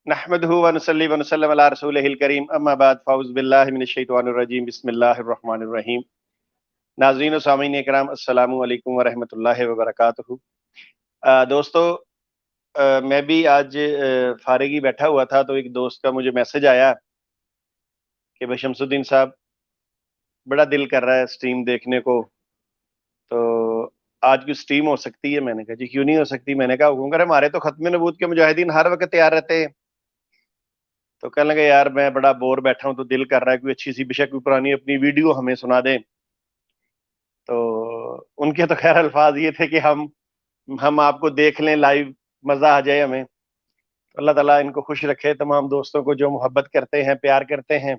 نحمده ونصلي ونسلم على رسوله الكريم اما بعد فاعوذ باللہ من الشیطان الرجیم بسم اللہ الرحمن الرحیم۔ ناظرین و سامعین اکرام، السلام علیکم ورحمۃ اللہ وبرکاتہ۔ دوستو، میں بھی آج فارغ ہی بیٹھا ہوا تھا تو ایک دوست کا مجھے میسج آیا کہ بھائی شمس الدین صاحب، بڑا دل کر رہا ہے سٹریم دیکھنے کو، تو آج کی سٹریم ہو سکتی ہے؟ میں نے کہا جی کیوں نہیں ہو سکتی۔ میں نے کہا حکم کرے، ہمارے تو ختم نبوت کے مجاہدین ہر وقت تیار رہتے ہیں۔ تو کہنے لگے یار میں بڑا بور بیٹھا ہوں تو دل کر رہا ہے کوئی اچھی سی بے شک کوئی پرانی اپنی ویڈیو ہمیں سنا دیں۔ تو ان کے تو خیر الفاظ یہ تھے کہ ہم آپ کو دیکھ لیں لائیو، مزہ آ جائے ہمیں۔ اللہ تعالیٰ ان کو خوش رکھے، تمام دوستوں کو جو محبت کرتے ہیں، پیار کرتے ہیں۔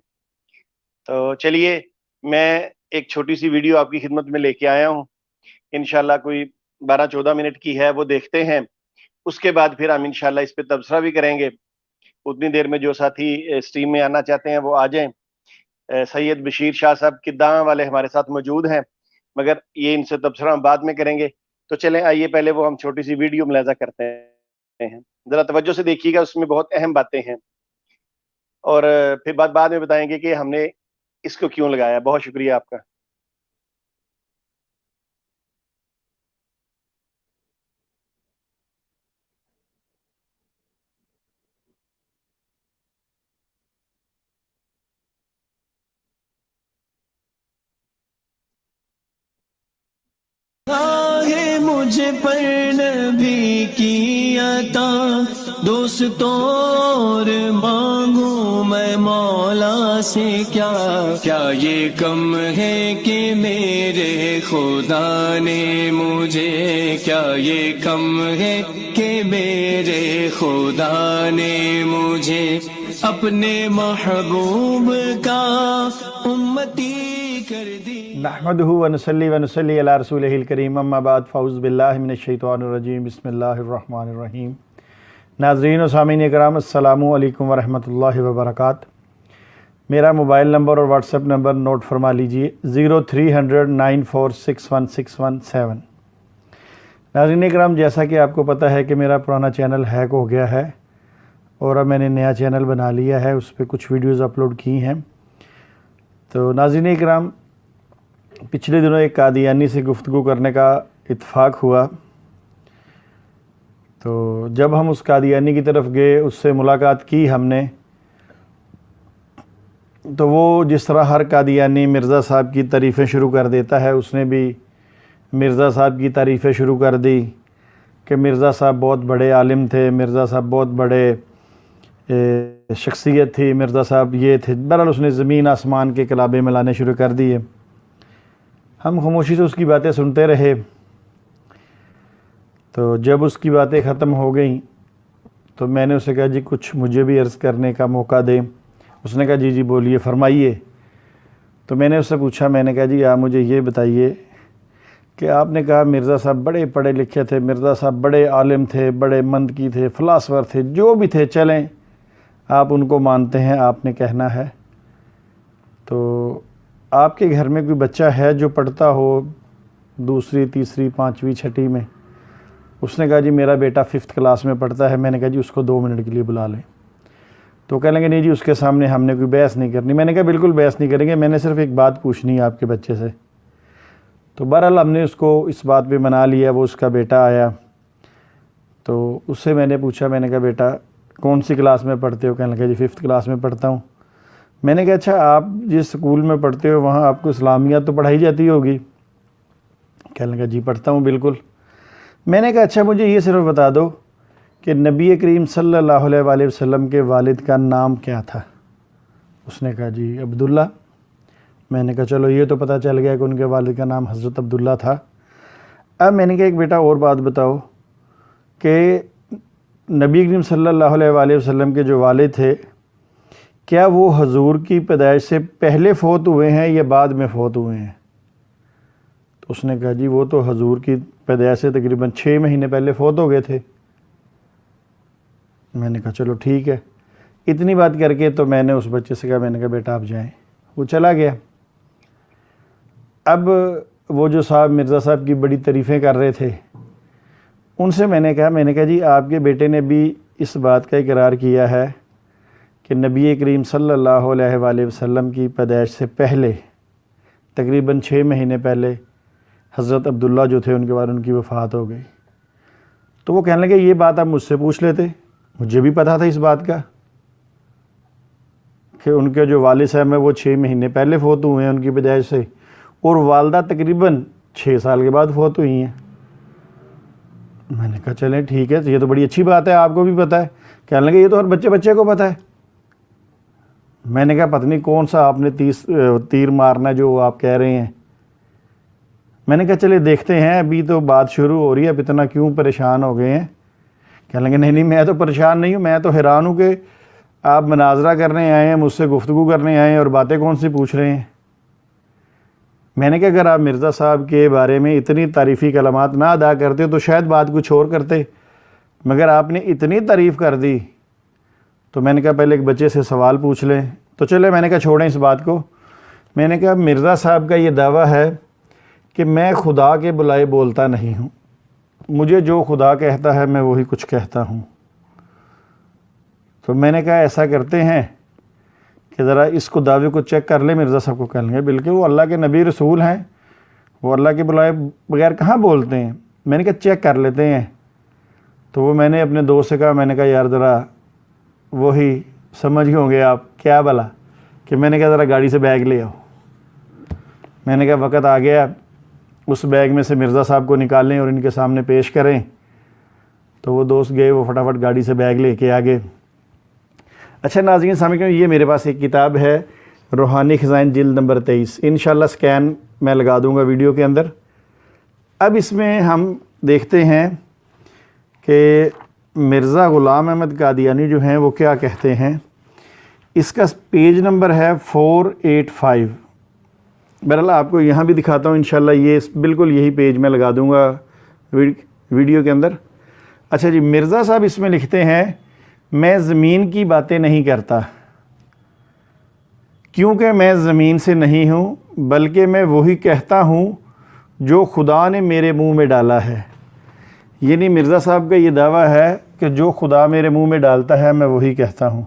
تو چلیے میں ایک چھوٹی سی ویڈیو آپ کی خدمت میں لے کے آیا ہوں، انشاءاللہ کوئی 12-14 منٹ کی ہے، وہ دیکھتے ہیں۔ اس کے بعد پھر ہم انشاءاللہ اس پہ تبصرہ بھی کریں گے۔ اتنی دیر میں جو ساتھی سٹریم میں آنا چاہتے ہیں وہ آ جائیں۔ سید بشیر شاہ صاحب کداں والے ہمارے ساتھ موجود ہیں، مگر یہ ان سے تبصرہ ہم بعد میں کریں گے۔ تو چلیں آئیے پہلے وہ ہم چھوٹی سی ویڈیو ملاحظہ کرتے ہیں، ذرا توجہ سے دیکھیے گا، اس میں بہت اہم باتیں ہیں، اور پھر بعد میں بتائیں گے کہ ہم نے اس کو کیوں لگایا۔ بہت شکریہ آپ کا۔ ہے مجھے پر نبی کی عطا، دوستوں اور مانگوں میں مولا سے کیا یہ کم ہے کہ میرے خدا نے مجھے، کیا یہ کم ہے کہ میرے خدا نے مجھے اپنے محبوب کا امتی کر دی۔ نحمده ونصلي على رسوله الکریم، اما بعد فاعوذ باللہ من الشیطان الرجیم، بسم اللہ الرحمن الرحیم۔ ناظرین و سامعین اکرام، السلام علیکم ورحمۃ اللہ وبرکاتہ۔ میرا موبائل نمبر اور واٹس ایپ نمبر نوٹ فرما لیجیے، 030094616117۔ ناظرین اکرام، جیسا کہ آپ کو پتہ ہے کہ میرا پرانا چینل ہیک ہو گیا ہے اور اب میں نے نیا چینل بنا لیا ہے، اس پہ کچھ ویڈیوز اپلوڈ کی ہیں۔ تو ناظرین اکرام، پچھلے دنوں ایک قادیانی سے گفتگو کرنے کا اتفاق ہوا، تو جب ہم اس قادیانی کی طرف گئے، اس سے ملاقات کی ہم نے، تو وہ جس طرح ہر قادیانی مرزا صاحب کی تعریفیں شروع کر دیتا ہے، اس نے بھی مرزا صاحب کی تعریفیں شروع کر دی کہ مرزا صاحب بہت بڑے عالم تھے، مرزا صاحب بہت بڑے شخصیت تھی، مرزا صاحب یہ تھے۔ بہرحال اس نے زمین آسمان کے کلابے ملانے شروع کر دیے۔ ہم خاموشی سے اس کی باتیں سنتے رہے۔ تو جب اس کی باتیں ختم ہو گئیں تو میں نے اسے کہا جی کچھ مجھے بھی عرض کرنے کا موقع دیں۔ اس نے کہا جی جی بولیے، فرمائیے۔ تو میں نے اس سے پوچھا، میں نے کہا جی آپ مجھے یہ بتائیے کہ آپ نے کہا مرزا صاحب بڑے پڑھے لکھے تھے، مرزا صاحب بڑے عالم تھے، بڑے منطقی تھے، فلاسفر تھے، جو بھی تھے، چلیں آپ ان کو مانتے ہیں، آپ نے کہنا ہے۔ تو آپ کے گھر میں کوئی بچہ ہے جو پڑھتا ہو دوسری، تیسری، پانچویں، چھٹی میں؟ اس نے کہا جی میرا بیٹا 5th کلاس میں پڑھتا ہے۔ میں نے کہا جی اس کو 2 منٹ کے لیے بلا لیں۔ تو کہنے لگے نہیں جی اس کے سامنے ہم نے کوئی بحث نہیں کرنی۔ میں نے کہا بالکل بحث نہیں کریں گے، میں نے صرف ایک بات پوچھنی ہے آپ کے بچے سے۔ تو بہرحال ہم نے اس کو اس بات پہ منا لیا، وہ اس کا بیٹا آیا۔ تو اس سے میں نے پوچھا، میں نے کہا بیٹا کون سی کلاس میں پڑھتے ہو؟ کہنے لگا جی 5th کلاس میں پڑھتا ہوں۔ میں نے کہا اچھا آپ جس اسکول میں پڑھتے ہو وہاں آپ کو اسلامیات تو پڑھائی جاتی ہوگی؟ کہنے لگا جی پڑھتا ہوں بالکل۔ میں نے کہا اچھا مجھے یہ صرف بتا دو کہ نبی کریم صلی اللہ علیہ وآلہ وسلم کے والد کا نام کیا تھا؟ اس نے کہا جی عبداللہ۔ میں نے کہا چلو یہ تو پتہ چل گیا کہ ان کے والد کا نام حضرت عبداللہ تھا۔ اب میں نے کہا ایک بیٹا اور بات بتاؤ کہ نبی کریم صلی اللہ علیہ وآلہ وسلم کے جو والد تھے، کیا وہ حضور کی پیدائش سے پہلے فوت ہوئے ہیں یا بعد میں فوت ہوئے ہیں؟ تو اس نے کہا جی وہ تو حضور کی پیدائش سے تقریباً 6 مہینے پہلے فوت ہو گئے تھے۔ میں نے کہا چلو ٹھیک ہے۔ اتنی بات کر کے تو میں نے اس بچے سے کہا، میں نے کہا بیٹا آپ جائیں۔ وہ چلا گیا۔ اب وہ جو صاحب مرزا صاحب کی بڑی تعریفیں کر رہے تھے، ان سے میں نے کہا جی آپ کے بیٹے نے بھی اس بات کا اقرار کیا ہے کہ نبی کریم صلی اللہ علیہ وآلہ وسلم کی پیدائش سے پہلے تقریباً 6 مہینے پہلے حضرت عبداللہ جو تھے ان کے بعد ان کی وفات ہو گئی۔ تو وہ کہنے لگے یہ بات آپ مجھ سے پوچھ لیتے، مجھے بھی پتہ تھا اس بات کا کہ ان کے جو والد صاحب ہیں وہ 6 مہینے پہلے فوت ہوئے ہیں ان کی پیدائش سے، اور والدہ تقریباً 6 سال کے بعد فوت ہوئی ہیں۔ میں نے کہا چلیں ٹھیک ہے، یہ تو بڑی اچھی بات ہے، آپ کو بھی پتہ ہے۔ کہنے لگے یہ تو ہر بچے کو پتہ ہے۔ میں نے کہا پتہ نہیں کون سا آپ نے تیر مارنا جو آپ کہہ رہے ہیں۔ میں نے کہا چلے دیکھتے ہیں، ابھی تو بات شروع ہو رہی ہے، اب اتنا کیوں پریشان ہو گئے ہیں؟ کہنے لگے نہیں میں تو پریشان نہیں ہوں، میں تو حیران ہوں کہ آپ مناظرہ کرنے آئے ہیں، مجھ سے گفتگو کرنے آئے ہیں اور باتیں کون سی پوچھ رہے ہیں۔ میں نے کہا اگر آپ مرزا صاحب کے بارے میں اتنی تعریفی کلمات نہ ادا کرتے تو شاید بات کچھ اور کرتے، مگر آپ نے اتنی تعریف کر دی تو میں نے کہا پہلے ایک بچے سے سوال پوچھ لیں۔ تو چلے میں نے کہا چھوڑیں اس بات کو۔ میں نے کہا مرزا صاحب کا یہ دعویٰ ہے کہ میں خدا کے بلائے بولتا نہیں ہوں، مجھے جو خدا کہتا ہے میں وہی کچھ کہتا ہوں۔ تو میں نے کہا ایسا کرتے ہیں کہ ذرا اس کو دعوے کو چیک کر لیں مرزا صاحب کو۔ کہہ لیں گے بالکل وہ اللہ کے نبی رسول ہیں، وہ اللہ کے بلائے بغیر کہاں بولتے ہیں۔ میں نے کہا چیک کر لیتے ہیں۔ تو وہ میں نے اپنے دوست سے کہا، میں نے کہا یار ذرا وہی سمجھ ہی ہوں گے آپ کیا بلا، کہ میں نے کہا ذرا گاڑی سے بیگ لے آؤ۔ میں نے کہا وقت آ گیا، اس بیگ میں سے مرزا صاحب کو نکالیں اور ان کے سامنے پیش کریں۔ تو وہ دوست گئے، وہ فٹافٹ گاڑی سے بیگ لے کے آگے۔ اچھا ناظرین سامعین، یہ میرے پاس ایک کتاب ہے روحانی خزائن جلد نمبر 23، انشاءاللہ سکین میں لگا دوں گا ویڈیو کے اندر۔ اب اس میں ہم دیکھتے ہیں کہ مرزا غلام احمد قادیانی جو ہیں وہ کیا کہتے ہیں۔ اس کا پیج نمبر ہے 485۔ بہرحال آپ کو یہاں بھی دکھاتا ہوں انشاءاللہ، یہ بالکل یہی پیج میں لگا دوں گا ویڈیو کے اندر۔ اچھا جی، مرزا صاحب اس میں لکھتے ہیں میں زمین کی باتیں نہیں کرتا کیونکہ میں زمین سے نہیں ہوں، بلکہ میں وہی کہتا ہوں جو خدا نے میرے منہ میں ڈالا ہے۔ یعنی مرزا صاحب کا یہ دعویٰ ہے کہ جو خدا میرے منہ میں ڈالتا ہے میں وہی کہتا ہوں۔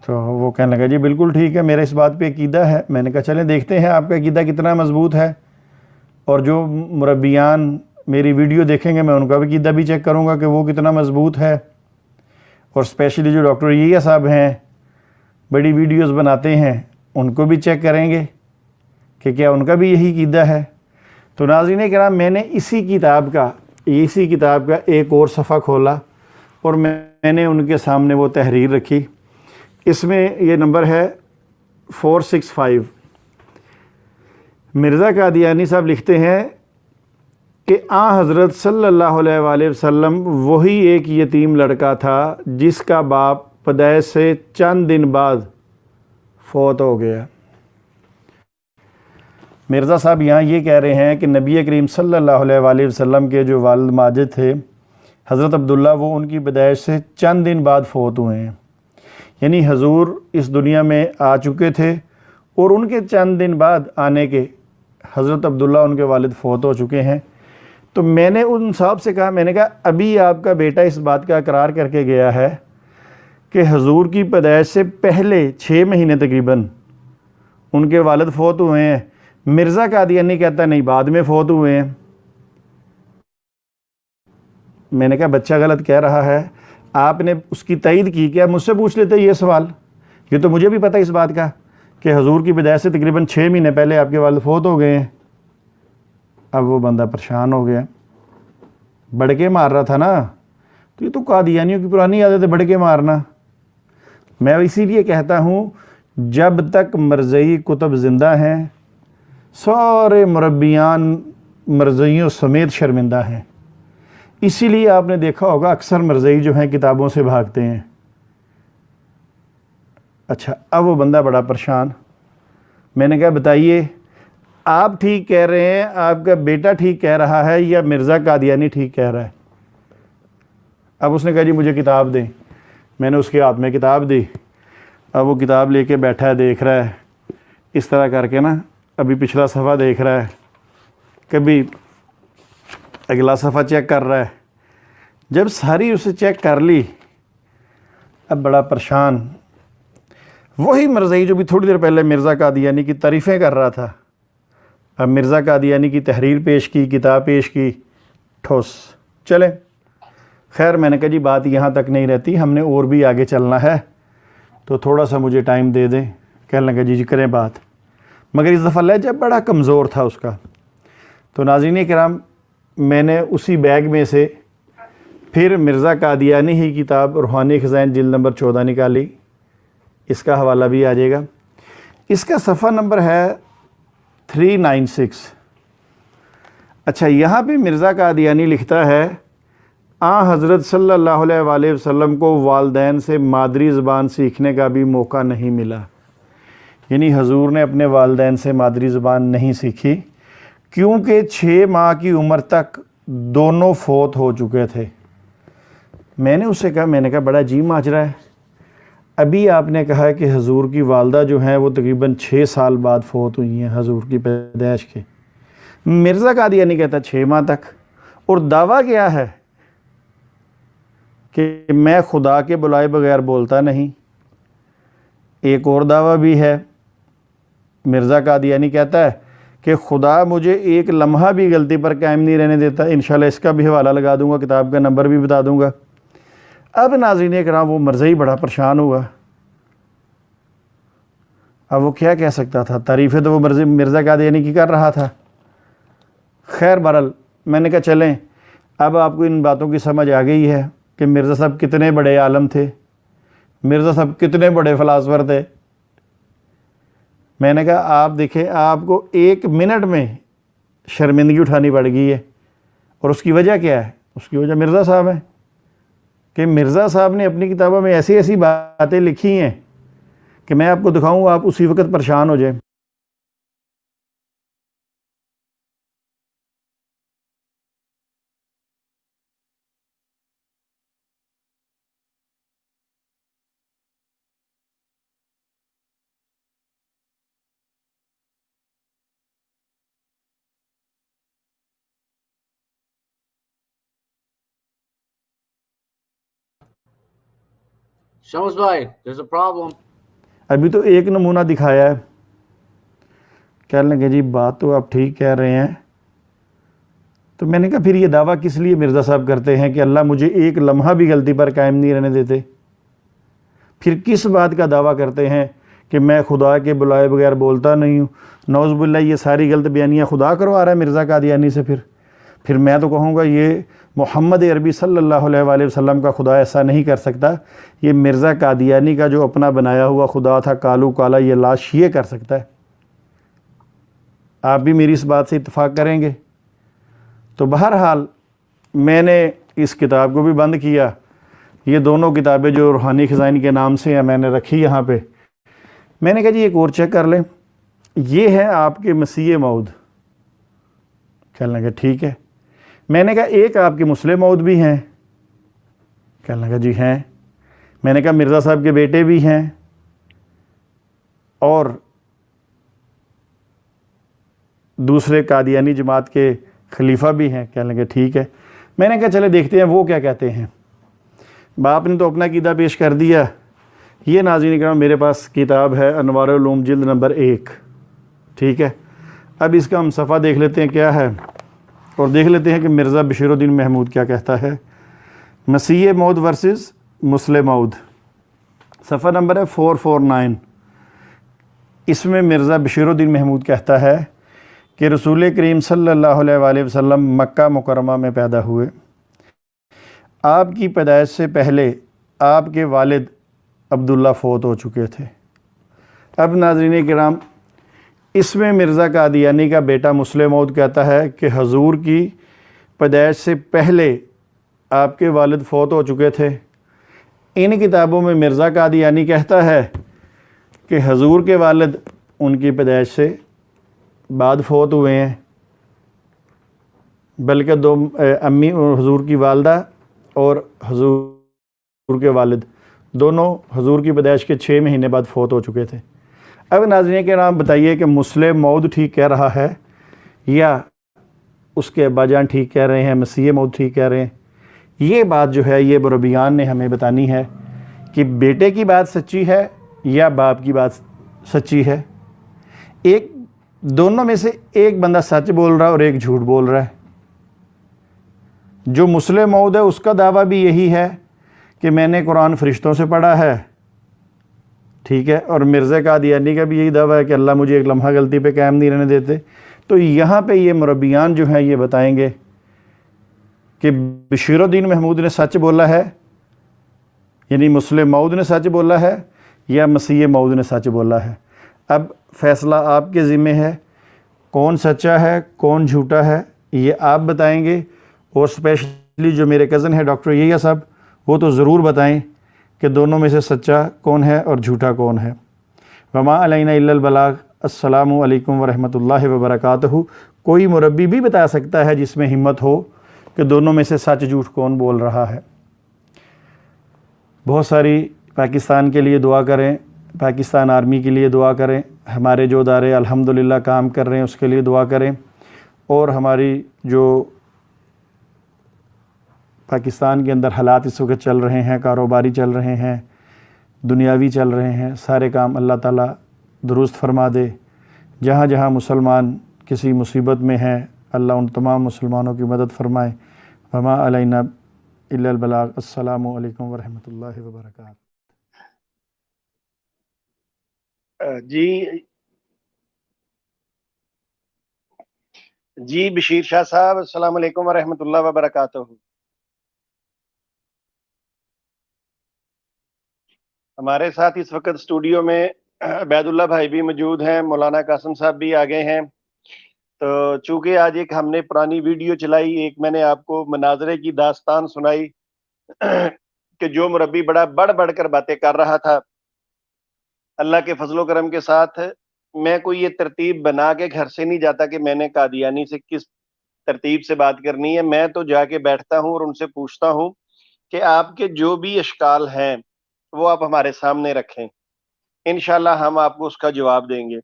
تو وہ کہنے لگا جی بالکل ٹھیک ہے، میرا اس بات پہ عقیدہ ہے۔ میں نے کہا چلیں دیکھتے ہیں آپ کا عقیدہ کتنا مضبوط ہے، اور جو مربیان میری ویڈیو دیکھیں گے میں ان کا بھی عقیدہ بھی چیک کروں گا کہ وہ کتنا مضبوط ہے، اور اسپیشلی جو ڈاکٹر یحییٰ صاحب ہیں بڑی ویڈیوز بناتے ہیں ان کو بھی چیک کریں گے کہ کیا ان کا بھی یہی عقیدہ ہے۔ تو ناظرین کرام، میں نے اسی کتاب کا ایک اور صفحہ کھولا اور میں نے ان کے سامنے وہ تحریر رکھی۔ اس میں یہ نمبر ہے 465۔ مرزا قادیانی صاحب لکھتے ہیں کہ حضرت صلی اللہ علیہ وآلہ وسلم وہی ایک یتیم لڑکا تھا جس کا باپ پیدائش سے چند دن بعد فوت ہو گیا۔ مرزا صاحب یہاں یہ کہہ رہے ہیں کہ نبی کریم صلی اللہ علیہ وآلہ وسلم کے جو والد ماجد تھے حضرت عبداللہ، وہ ان کی پیدائش سے چند دن بعد فوت ہوئے ہیں۔ یعنی حضور اس دنیا میں آ چکے تھے اور ان کے چند دن بعد آنے کے حضرت عبداللہ ان کے والد فوت ہو چکے ہیں۔ تو میں نے ان صاحب سے کہا، میں نے کہا ابھی آپ کا بیٹا اس بات کا اقرار کر کے گیا ہے کہ حضور کی پیدائش سے پہلے 6 مہینے تقریباً ان کے والد فوت ہوئے ہیں۔ مرزا قادیانی کہتا نہیں بعد میں فوت ہوئے ہیں۔ میں نے کہا بچہ غلط کہہ رہا ہے، آپ نے اس کی تائید کی کیا؟ مجھ سے پوچھ لیتے یہ سوال، یہ تو مجھے بھی پتہ اس بات کا کہ حضور کی پیدائش سے تقریباً 6 مہینے پہلے آپ کے والد فوت ہو گئے ہیں۔ اب وہ بندہ پریشان ہو گیا، بڑکے مار رہا تھا نا، تو یہ تو قادیانیوں کی پرانی عادت ہے بڑکے مارنا۔ میں اسی لیے کہتا ہوں جب تک مرزئی کتب زندہ ہیں سارے مربیان مرزئیوں سمیت شرمندہ ہیں۔ اسی لیے آپ نے دیکھا ہوگا اکثر مرزئی جو ہیں کتابوں سے بھاگتے ہیں۔ اچھا، اب وہ بندہ بڑا پریشان۔ میں نے کہا بتائیے آپ ٹھیک کہہ رہے ہیں، آپ کا بیٹا ٹھیک کہہ رہا ہے یا مرزا قادیانی ٹھیک کہہ رہا ہے؟ اب اس نے کہا جی مجھے کتاب دیں۔ میں نے اس کے ہاتھ میں کتاب دی۔ اب وہ کتاب لے کے بیٹھا ہے، دیکھ رہا ہے اس طرح کر کے نا، ابھی پچھلا صفحہ دیکھ رہا ہے، کبھی اگلا صفحہ چیک کر رہا ہے۔ جب ساری اسے چیک کر لی اب بڑا پریشان، وہی مرزائی جو بھی تھوڑی دیر پہلے مرزا قادیانی کی تعریفیں کر رہا تھا، اب مرزا قادیانی کی تحریر پیش کی، کتاب پیش کی، ٹھوس چلیں۔ خیر میں نے کہا جی بات یہاں تک نہیں رہتی، ہم نے اور بھی آگے چلنا ہے تو تھوڑا سا مجھے ٹائم دے دیں۔ کہنے لگا جی کریں بات، مگر اس دفعہ لہجہ بڑا کمزور تھا اس کا۔ تو ناظرین کرام میں نے اسی بیگ میں سے پھر مرزا قادیانی ہی کتاب روحانی خزائن جلد نمبر 14 نکالی، اس کا حوالہ بھی آ جائے گا۔ اس کا صفحہ نمبر ہے 396۔ اچھا یہاں پہ مرزا قادیانی لکھتا ہے حضرت صلی اللہ علیہ وآلہ وسلم کو والدین سے مادری زبان سیکھنے کا بھی موقع نہیں ملا، یعنی حضور نے اپنے والدین سے مادری زبان نہیں سیکھی کیونکہ 6 ماہ کی عمر تک دونوں فوت ہو چکے تھے۔ میں نے اس سے کہا، میں نے کہا بڑا عجیب ماجرا ہے، ابھی آپ نے کہا کہ حضور کی والدہ جو ہیں وہ تقریباً 6 سال بعد فوت ہوئی ہیں حضور کی پیدائش کے۔ مرزا قادیانی کہتا 6 ماہ تک، اور دعویٰ کیا ہے کہ میں خدا کے بلائے بغیر بولتا نہیں۔ ایک اور دعویٰ بھی ہے، مرزا قادیانی کہتا ہے کہ خدا مجھے ایک لمحہ بھی غلطی پر قائم نہیں رہنے دیتا۔ انشاءاللہ اس کا بھی حوالہ لگا دوں گا، کتاب کا نمبر بھی بتا دوں گا۔ اب ناظرین کرام وہ مرزائی بڑا پریشان ہوا، اب وہ کیا کہہ سکتا تھا، تعریفیں تو وہ مرزا قادیانی کی کر رہا تھا۔ خیر بہرحال میں نے کہا چلیں اب آپ کو ان باتوں کی سمجھ آ گئی ہے کہ مرزا صاحب کتنے بڑے عالم تھے، مرزا صاحب کتنے بڑے فلاسفر تھے۔ میں نے کہا آپ دیکھیں آپ کو 1 منٹ میں شرمندگی اٹھانی پڑ گئی ہے، اور اس کی وجہ کیا ہے؟ اس کی وجہ مرزا صاحب ہے کہ مرزا صاحب نے اپنی کتابوں میں ایسی ایسی باتیں لکھی ہیں کہ میں آپ کو دکھاؤں آپ اسی وقت پریشان ہو جائیں۔ شمس بھائی there's a problem۔ ابھی تو ایک نمونہ دکھایا ہے، کہنے لگے جی بات تو آپ ٹھیک کہہ رہے ہیں۔ تو میں نے کہا پھر یہ دعویٰ کس لیے مرزا صاحب کرتے ہیں کہ اللہ مجھے ایک لمحہ بھی غلطی پر قائم نہیں رہنے دیتے؟ پھر کس بات کا دعویٰ کرتے ہیں کہ میں خدا کے بلائے بغیر بولتا نہیں ہوں؟ نعوذ باللہ یہ ساری غلط بیانیاں خدا کروا رہا ہے مرزا قادیانی سے۔ پھر میں تو کہوں گا یہ محمد عربی صلی اللہ علیہ وآلہ وسلم کا خدا ایسا نہیں کر سکتا، یہ مرزا قادیانی کا جو اپنا بنایا ہوا خدا تھا کالو کالا، یہ لاش یہ کر سکتا ہے۔ آپ بھی میری اس بات سے اتفاق کریں گے؟ تو بہرحال میں نے اس کتاب کو بھی بند کیا۔ یہ دونوں کتابیں جو روحانی خزائن کے نام سے ہیں میں نے رکھی یہاں پہ۔ میں نے کہا جی ایک اور چیک کر لیں، یہ ہے آپ کے مسیح موعود۔ کہنے لگا ٹھیک ہے۔ میں نے کہا ایک آپ کے مسلم موعود بھی ہیں؟ کہنے لگا جی ہیں۔ میں نے کہا مرزا صاحب کے بیٹے بھی ہیں اور دوسرے قادیانی جماعت کے خلیفہ بھی ہیں؟ کہنے لگے ٹھیک ہے۔ میں نے کہا چلے دیکھتے ہیں وہ کیا کہتے ہیں۔ باپ نے تو اپنا عقیدہ پیش کر دیا۔ یہ ناظرین کرام میرے پاس کتاب ہے انوار العلوم جلد نمبر 1، ٹھیک ہے۔ اب اس کا ہم صفحہ دیکھ لیتے ہیں کیا ہے، اور دیکھ لیتے ہیں کہ مرزا بشیر الدین محمود کیا کہتا ہے۔ مسیح موعود ورسز مسلم موعود، صفحہ نمبر ہے 449۔ اس میں مرزا بشیر الدین محمود کہتا ہے کہ رسول کریم صلی اللہ علیہ وآلہ وسلم مکہ مکرمہ میں پیدا ہوئے۔ آپ کی پیدائش سے پہلے آپ کے والد عبداللہ فوت ہو چکے تھے۔ اب ناظرین کرام اس میں مرزا قادیانی کا بیٹا مسلم موعود کہتا ہے کہ حضور کی پیدائش سے پہلے آپ کے والد فوت ہو چکے تھے۔ ان کتابوں میں مرزا قادیانی کہتا ہے کہ حضور کے والد ان کی پیدائش سے بعد فوت ہوئے ہیں، بلکہ دو امی حضور کی والدہ اور حضور کے والد دونوں حضور کی پیدائش کے 6 مہینے بعد فوت ہو چکے تھے۔ اب ناظرین کے نام بتائیے کہ مسلم موعود ٹھیک کہہ رہا ہے یا اس کے ابا جان ٹھیک کہہ رہے ہیں، مسیح موعود ٹھیک کہہ رہے ہیں؟ یہ بات جو ہے یہ مربیان نے ہمیں بتانی ہے کہ بیٹے کی بات سچی ہے یا باپ کی بات سچی ہے. ایک دونوں میں سے ایک بندہ سچ بول رہا ہے اور ایک جھوٹ بول رہا ہے. جو مسلم موعود ہے اس کا دعویٰ بھی یہی ہے کہ میں نے قرآن فرشتوں سے پڑھا ہے, ٹھیک ہے, اور مرزا قادیانی کا بھی یہی دعویٰ ہے کہ اللہ مجھے ایک لمحہ غلطی پہ قائم نہیں رہنے دیتے. تو یہاں پہ یہ مربیان جو ہیں یہ بتائیں گے کہ بشیر الدین محمود نے سچ بولا ہے, یعنی مسلم موعود نے سچ بولا ہے, یا مسیح موعود نے سچ بولا ہے. اب فیصلہ آپ کے ذمہ ہے, کون سچا ہے کون جھوٹا ہے یہ آپ بتائیں گے. اور اسپیشلی جو میرے کزن ہے ڈاکٹر یحییٰ صاحب, وہ تو ضرور بتائیں کہ دونوں میں سے سچا کون ہے اور جھوٹا کون ہے. وما علینا الا البلاغ. السلام علیکم ورحمۃ اللہ وبرکاتہ. کوئی مربی بھی بتا سکتا ہے جس میں ہمت ہو کہ دونوں میں سے سچ جھوٹ کون بول رہا ہے. بہت ساری پاکستان کے لیے دعا کریں, پاکستان آرمی کے لیے دعا کریں, ہمارے جو ادارے الحمدللہ کام کر رہے ہیں اس کے لیے دعا کریں, اور ہماری جو پاکستان کے اندر حالات اس وقت چل رہے ہیں, کاروباری چل رہے ہیں, دنیاوی چل رہے ہیں, سارے کام اللہ تعالیٰ درست فرما دے. جہاں جہاں مسلمان کسی مصیبت میں ہیں اللہ ان تمام مسلمانوں کی مدد فرمائے. وما علینا الا البلاغ. السلام علیکم ورحمۃ اللہ وبرکاتہ. جی بشیر شاہ صاحب, السلام علیکم ورحمۃ اللہ وبرکاتہ. ہمارے ساتھ اس وقت اسٹوڈیو میں عبید اللہ بھائی بھی موجود ہیں, مولانا قاسم صاحب بھی آگے ہیں. تو چونکہ آج ایک ہم نے پرانی ویڈیو چلائی, ایک میں نے آپ کو مناظرے کی داستان سنائی کہ جو مربی بڑا بڑھ کر باتیں کر رہا تھا, اللہ کے فضل و کرم کے ساتھ میں کوئی یہ ترتیب بنا کے گھر سے نہیں جاتا کہ میں نے قادیانی سے کس ترتیب سے بات کرنی ہے. میں تو جا کے بیٹھتا ہوں اور ان سے پوچھتا ہوں کہ آپ کے جو بھی اشکال ہیں وہ آپ ہمارے سامنے رکھیں, انشاءاللہ ہم آپ کو اس کا جواب دیں گے.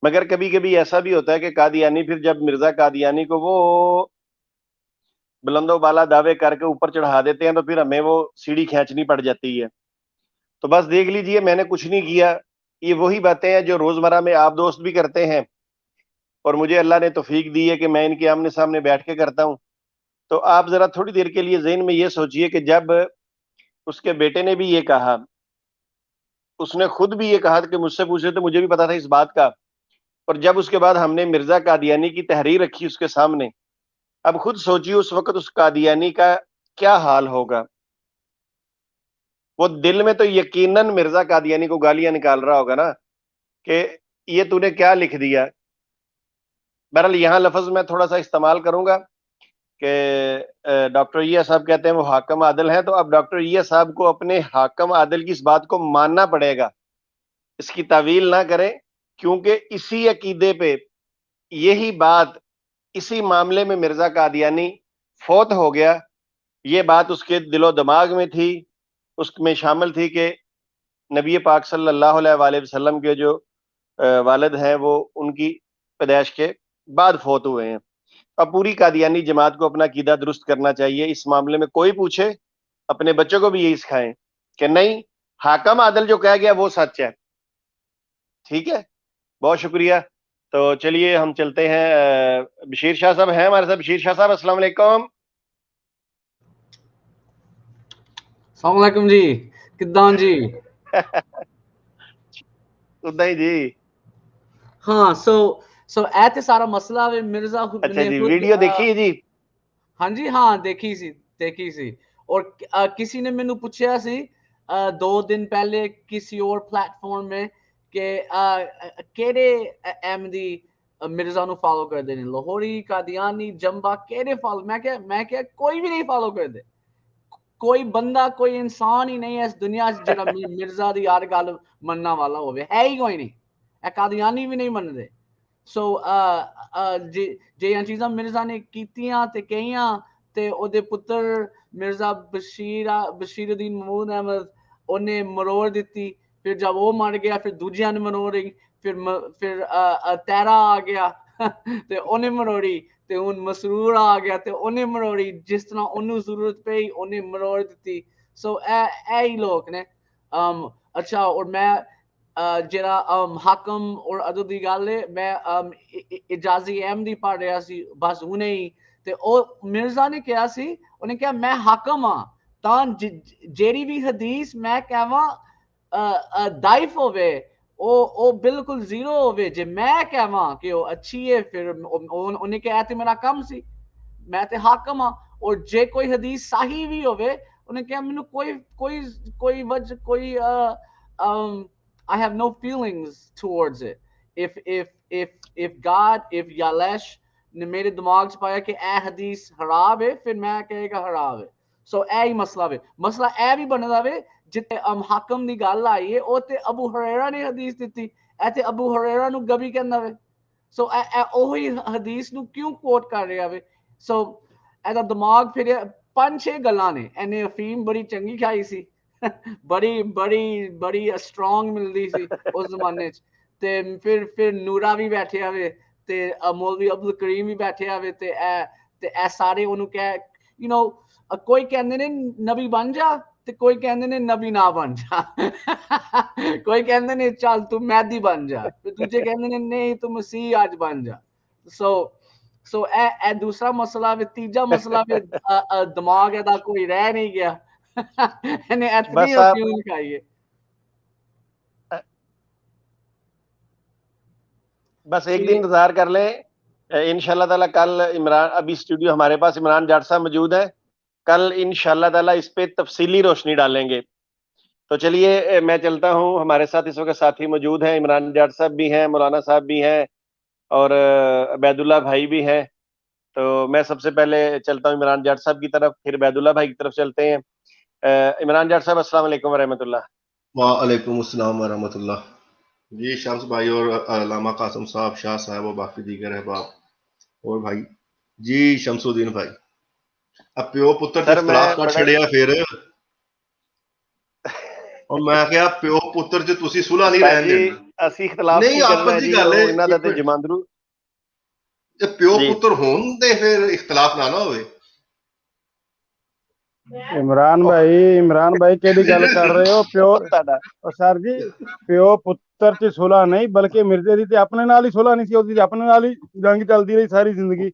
مگر کبھی کبھی ایسا بھی ہوتا ہے کہ قادیانی پھر جب مرزا قادیانی کو وہ بلند و بالا دعوے کر کے اوپر چڑھا دیتے ہیں تو پھر ہمیں وہ سیڑھی کھینچنی پڑ جاتی ہے. تو بس دیکھ لیجئے میں نے کچھ نہیں کیا, یہ وہی باتیں ہیں جو روزمرہ میں آپ دوست بھی کرتے ہیں, اور مجھے اللہ نے توفیق دی ہے کہ میں ان کے آمنے سامنے بیٹھ کے کرتا ہوں. تو آپ ذرا تھوڑی دیر کے لیے ذہن میں یہ سوچئے کہ جب اس کے بیٹے نے بھی یہ کہا, اس نے خود بھی یہ کہا کہ مجھ سے پوچھے تو مجھے بھی پتا تھا اس بات کا, اور جب اس کے بعد ہم نے مرزا قادیانی کی تحریر رکھی اس کے سامنے, اب خود سوچیے اس وقت اس قادیانی کا کیا حال ہوگا. وہ دل میں تو یقیناً مرزا قادیانی کو گالیاں نکال رہا ہوگا نا کہ یہ تو نے کیا لکھ دیا. بہرحال یہاں لفظ میں تھوڑا سا استعمال کروں گا کہ ڈاکٹر یحییٰ صاحب کہتے ہیں وہ حاکم عادل ہیں, تو اب ڈاکٹر یحییٰ صاحب کو اپنے حاکم عادل کی اس بات کو ماننا پڑے گا, اس کی تعویل نہ کریں, کیونکہ اسی عقیدے پہ یہی بات اسی معاملے میں مرزا قادیانی فوت ہو گیا. یہ بات اس کے دل و دماغ میں تھی, اس میں شامل تھی کہ نبی پاک صلی اللہ علیہ وآلہ وسلم کے جو والد ہیں وہ ان کی پیدائش کے بعد فوت ہوئے ہیں. اب پوری قادیانی جماعت کو اپنا عقیدہ درست کرنا چاہیے. اس معاملے میں کوئی پوچھے اپنے بچوں کو بھی یہی سکھائیں کہ نہیں, حاکم عادل جو کہہ گیا وہ سچ ہے. ٹھیک ہے, بہت شکریہ. تو چلیے ہم چلتے ہیں, بشیر شاہ صاحب ہیں ہمارے ساتھ. بشیر شاہ صاحب السلام علیکم. السلام علیکم جی, کداں جی؟ ادا ہی جی. ہاں سو ایتے سارا مسئلہ ہے مرزا اچھا نے جی, خود ویڈیو دیکھی جی؟ ہاں جی, ہاں دیکھی سی. اور کسی نے مینوں پوچھا سی 2 دن پہلے کسی اور پلیٹ فارم میں کہ کیڑے احمدی مرزا نو فالو کر دے, لاہوری, قادیانی, جمبا, کیڑے فالو؟ میں کہ کوئی بھی نہیں فالو کر دے. کوئی بندہ کوئی انسان ہی نہیں ہے اس دنیا جڑا مرزا دی ہر گل مننا والا ہوے, ہے ہی کوئی نہیں. قادیانی بھی نہیں من دے. سو جیاں چیزاں مرزا نے کیتیاں تے کہیاں تے او دے پتر مرزا بشیر الدین محمود احمد انہیں مروڑ دیتی. پھر جب وہ مر گیا پھر دوجیاں نے مروڑی, پھر تیرا آ گیا تے انہیں مروڑی, ਤੇ ਹੁਣ ਮਸਰੂਰ ਆ ਗਿਆ ਤੇ ਉਹਨੇ ਮਰੋੜੀ, ਜਿਸ ਤਰ੍ਹਾਂ ਉਹਨੂੰ ਜ਼ਰੂਰਤ ਪਈ ਉਹਨੇ ਮਰੋੜ ਦਿੱਤੀ। ਸੋ ਇਹ ਹੀ ਲੋਕ ਨੇ। ਅੱਛਾ, ਔਰ ਮੈਂ ਜਿਹੜਾ ਹਾਕਮ ਔਰ ਅਦਬ ਦੀ ਗੱਲ ਹੈ, ਮੈਂ ਇਜਾਜ਼ੀ ਅਹਿਮਦੀ ਪੜ੍ਹ ਰਿਹਾ ਸੀ ਬਸ ਹੁਣੇ ਹੀ, ਤੇ ਉਹ ਮਿਰਜ਼ਾ ਨੇ ਕਿਹਾ ਸੀ, ਉਹਨੇ ਕਿਹਾ ਮੈਂ ਹਾਕਮ ਹਾਂ ਤਾਂ ਜਿਹੜੀ ਵੀ ਹਦੀਸ ਮੈਂ ਕਹਾਂ ਦਾਇਫ ਹੋਵੇ ਉਹ ਬਿਲਕੁਲ ਜ਼ੀਰੋ ਹੋਵੇ, ਜੇ ਮੈਂ ਕਹਾਂ ਕਿ ਉਹ ਅੱਛੀ ਹੈ ਫਿਰ ਉਹਨੇ ਕਿਹਾ ਤੇ ਮੇਰਾ ਕੰਮ ਸੀ, ਮੈਂ ਤੇ ਹਾਕਮ ਹਾਂ। ਔਰ ਜੇ ਕੋਈ ਹਦੀਸ ਸਾਹੀ ਵੀ ਹੋਵੇ ਉਹਨੇ ਕਿਹਾ ਮੈਨੂੰ ਕੋਈ ਵਜ੍ਹ ਕੋਈ I have no feelings towards it. if God, if Yalesh نے میرے دماغ چ پایا کہ اے حدیث خراب ہے پھر میں کہے گا خراب ہے. سو اے ہی مسئلہ ہے. مسئلہ اے بھی بندا وے جتے حاکم دی گل آئی ہے او تے ابو ہریرہ نے حدیث دتی, اے تے ابو ہریرہ نو گبی کہندا وے. سو اے اوہی حدیث نو کیوں کوٹ کر رہا وے. سو اے دا دماغ پھر 5-6 گلاں نے. اینے افیم بڑی چنگی کھائی سی, بڑی سٹرونگ ملدی سی اس زمانے چ. تے پھر نورا بھی بیٹھے ہوئے تے مولوی عبد الکریم بھی بیٹھے ہوئے تے اے سارے انہوں کہ یو نو کوئی کہندے نے نبی بن جا تے کوئی کہندے نے نبی نہ بن جا. کوئی کہندے نے چل تو مہدی بن جا, پھر دوسرے کہندے نے نہیں تو مسیح آج بن جا. سو اے دوسرا مسئلہ ہے. تیجا مسئلہ ہے دماغ دا کوئی رہ نہیں گیا. نے اتنی افیون کھائی ہے. بس ایک دن انتظار کر لیں انشاءاللہ تعالیٰ. کل عمران, ابھی اسٹوڈیو ہمارے پاس عمران جاٹ صاحب موجود ہیں, کل انشاءاللہ تعالیٰ اس پہ تفصیلی روشنی ڈالیں گے. تو چلیے میں چلتا ہوں. ہمارے ساتھ اس وقت ساتھی موجود ہیں, عمران جاٹ صاحب بھی ہیں, مولانا صاحب بھی ہیں اور عبید اللہ بھائی بھی ہیں. تو میں سب سے پہلے چلتا ہوں عمران جاٹ صاحب کی طرف, پھر عبید اللہ بھائی کی طرف چلتے ہیں. عمران جاٹ صاحب السلام علیکم ورحمۃ اللہ. وعلیکم السلام ورحمۃ اللہ. جی شمس بھائی اور علامہ قاسم صاحب, شاہ صاحب اور باقی دیگر احباب اور بھائی. جی شمس الدین بھائی, اب پیو پتر سے اختلاف کر چھڑیا پھر, اور میں کہا پیو پتر جو تسی صلح نہیں رہن دینا. اسی اختلاف نہیں آپس دی گل ہے, انہاں دا تے جماندرو پیو پتر ہون تے پھر اختلاف نہ ہوئے. عمران بھائی کیڑی گل کر رہے ہو؟ پیو سر جی پیو پتر چ صلح نہیں بلکہ مرزے دی تے اپنے نال ہی صلح نہیں سی, اودی اپنے نال ہی جنگ چلدی رہی ساری زندگی.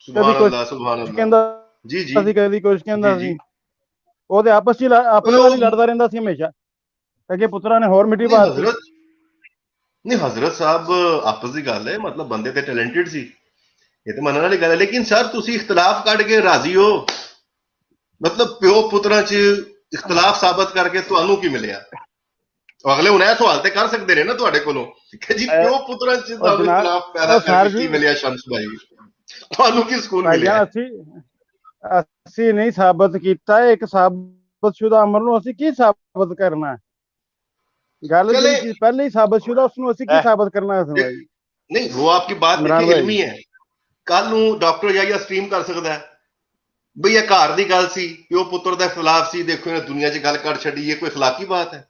سبحان اللہ سبحان اللہ. جی جی کدی کچھ کہندا سی, او تے آپس چ اپنے نال ہی لڑدا رہندا سی ہمیشہ. کہ پتراں نے ہور مٹی پا دتی. نہیں حضرت صاحب آپس دی گل ہے, مطلب بندے تے ٹیلنٹڈ سی, یہ تے منن والی گل ہے. لیکن سر تسی اختلاف کڈ کے راضی ہو, مطلب پیو پتراں چ اختلاف ثابت کر کے تانوں کی ملیا؟ اگلے ہن اے سوال تے کر سکدے نے نا تواڈے کولوں کہ جی پیو پتراں چ تانوں اختلاف پیدا کر کے کی ملیا شمس بھائی, تانوں کی سکون ملیا؟ اسی نہیں ثابت کیتا ہے, ایک ثابت شدہ امر نو اسی کی ثابت کرنا ہے؟ گل جی پہلے ہی ثابت شدہ اس نو اسی کی ثابت کرنا ہے بھائی؟ نہیں وہ آپ کی بات علمی ہے. کل نو ڈاکٹر یا سٹریم کر سکدا ہے بھئی یہ گھر دی گل سی, پیو پتر دا اختلاف سی, دیکھو انہیں دنیا چ گل کر چھڈی, یہ کوئی اخلاقی بات ہے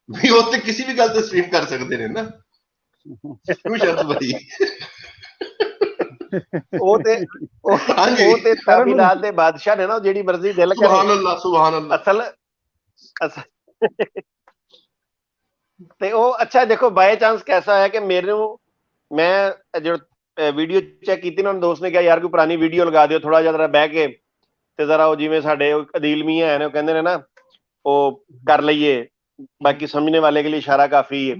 بھئی؟ وہ تے کسی بھی گل تے سٹریم کر سکدے نے نا. کیوں شمس بھائی؟ او تے تعبیرات دے بادشاہ نے نا, جیڑی مرضی دل کرے. سبحان اللہ سبحان اللہ. اصل تے او اچھا دیکھو بائی چانس کیسا ہے کہ میں جو ویڈیو چیک کیتی نا, دوست نے کہا یار کوئی پرانی ویڈیو لگا دیو تھوڑا جہا ذرا بہ کے تے ذرا جویں ساڈے عدیل میاں ہیں کہندے نے نا او کر لئیے, باقی سمجھنے والے کے لیے اشارہ کافی ہے.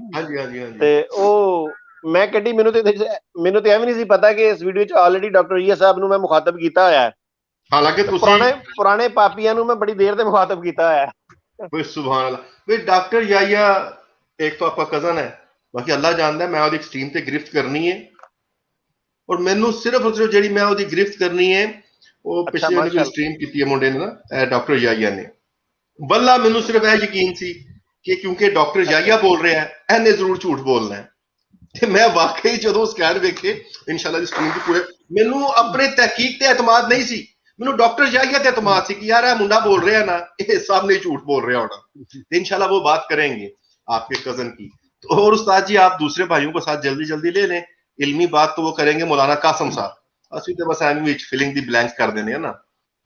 تے او میں کڈی مینوں تے ایویں نہیں سی پتا کہ اس ویڈیو چ آلریڈی ڈاکٹر عیہ صاحب نو میں مخاطب کیتا ہویا ہے, حالانکہ پرانے پاپیاں نو میں بڑی دیر تے مخاطب کیتا ہویا ہے. سبحان اللہ. بھئی ڈاکٹر یحییٰ ایک تو آپ کا کزن ہے, باقی اللہ جاندا ہے میں وہ ایکسٹریم تے گرفت کرنی ہے, اور مینوں صرف اور صرف جیڑی میں وہ گرفت کرنی ہے وہ پچھلے جو اسٹریم کیتی ہے منڈے نے نا ڈاکٹر یحییٰ نے, واللہ مینوں صرف یہ یقین سی کہ کیونکہ ڈاکٹر یحییٰ بول رہا ہے اینے ضرور جھوٹ بولنا ہے. تے میں واقعی جدوں اسکین ویکھے انشاءاللہ دی اسٹریم دی پورے, مینوں اپنے تحقیق تے اعتماد نہیں سی, مینوں ڈاکٹر یحییٰ تے اعتماد سی کہ یار یہ منڈا بول رہا ہے نا, یہ سامنے جھوٹ بول رہا ہونا. انشاءاللہ وہ بات کریں گے آپ کے کزن کی. اور استاد جی آپ دوسرے بھائیوں کو ساتھ جلدی لے لیں, علمی بات تو وہ کریں گے مولانا قاسم صاحب, ਅਸੀਂ ਤੇ ਬਸ ਐਵੇਂ ਵਿੱਚ ਫਿਲਿੰਗ ਦੀ ਬਲੈਂਕਸ ਕਰ ਦੇਣੇ ਆ ਨਾ,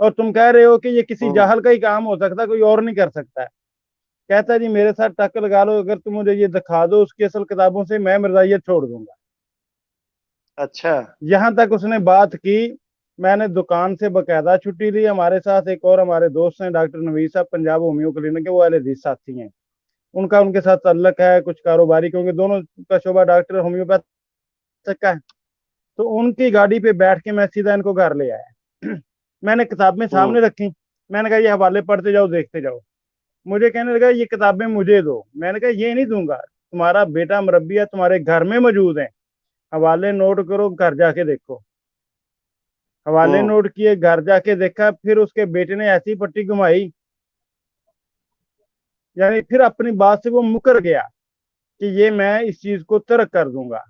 اور تم کہہ رہے ہو کہ یہ کسی جاہل کا ہی کام ہو سکتا ہے, کوئی اور نہیں کر سکتا ہے. کہتا ہے جی میرے ساتھ ٹک لگا لو, اگر تم مجھے یہ دکھا دو اس کی اصل کتابوں سے, میں مرزائیت چھوڑ دوں گا. اچھا, یہاں تک اس نے بات کی. میں نے دکان سے باقاعدہ چھٹی لی. ہمارے ساتھ ایک اور ہمارے دوست ہیں ڈاکٹر نوید صاحب, پنجاب ہومیو کلینک کے, وہ اہل حدیث ساتھی ہیں. ان کے ساتھ تعلق ہے کچھ کاروباری, کیونکہ دونوں کا شعبہ ڈاکٹر ہومیوپیتھ کا ہے. تو ان کی گاڑی پہ بیٹھ کے میں سیدھا ان کو گھر لے آیا. میں نے کتابیں سامنے رکھی. میں نے کہا یہ حوالے پڑھتے جاؤ, دیکھتے جاؤ. مجھے کہنے لگا یہ کتابیں مجھے دو. میں نے کہا یہ نہیں دوں گا, تمہارا بیٹا مربی ہے, تمہارے گھر میں موجود ہیں, حوالے نوٹ کرو, گھر جا کے دیکھو. حوالے نوٹ کیے, گھر جا کے دیکھا. پھر اس کے بیٹے نے ایسی پٹی گھمائی, یعنی پھر اپنی بات سے وہ مکر گیا کہ یہ میں اس چیز کو ترک کر دوں گا.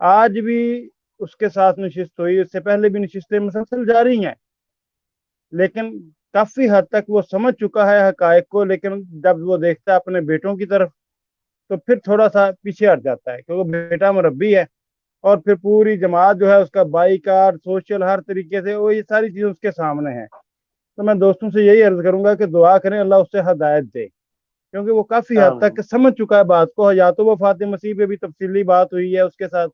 آج بھی اس کے ساتھ نشست ہوئی, اس سے پہلے بھی نشستیں مسلسل جاری ہیں, لیکن کافی حد تک وہ سمجھ چکا ہے حقائق کو. لیکن جب وہ دیکھتا ہے اپنے بیٹوں کی طرف تو پھر تھوڑا سا پیچھے ہٹ جاتا ہے, کیونکہ بیٹا مربی ہے. اور پھر پوری جماعت جو ہے اس کا بائیکاٹ, سوشل, ہر طریقے سے وہ یہ ساری چیزیں اس کے سامنے ہیں. تو میں دوستوں سے یہی عرض کروں گا کہ دعا کریں اللہ اس سے ہدایت دے, کیونکہ وہ کافی حد تک سمجھ چکا ہے بات کو. یا تو وفات مسیح پہ بھی تفصیلی بات ہوئی ہے, اس کے ساتھ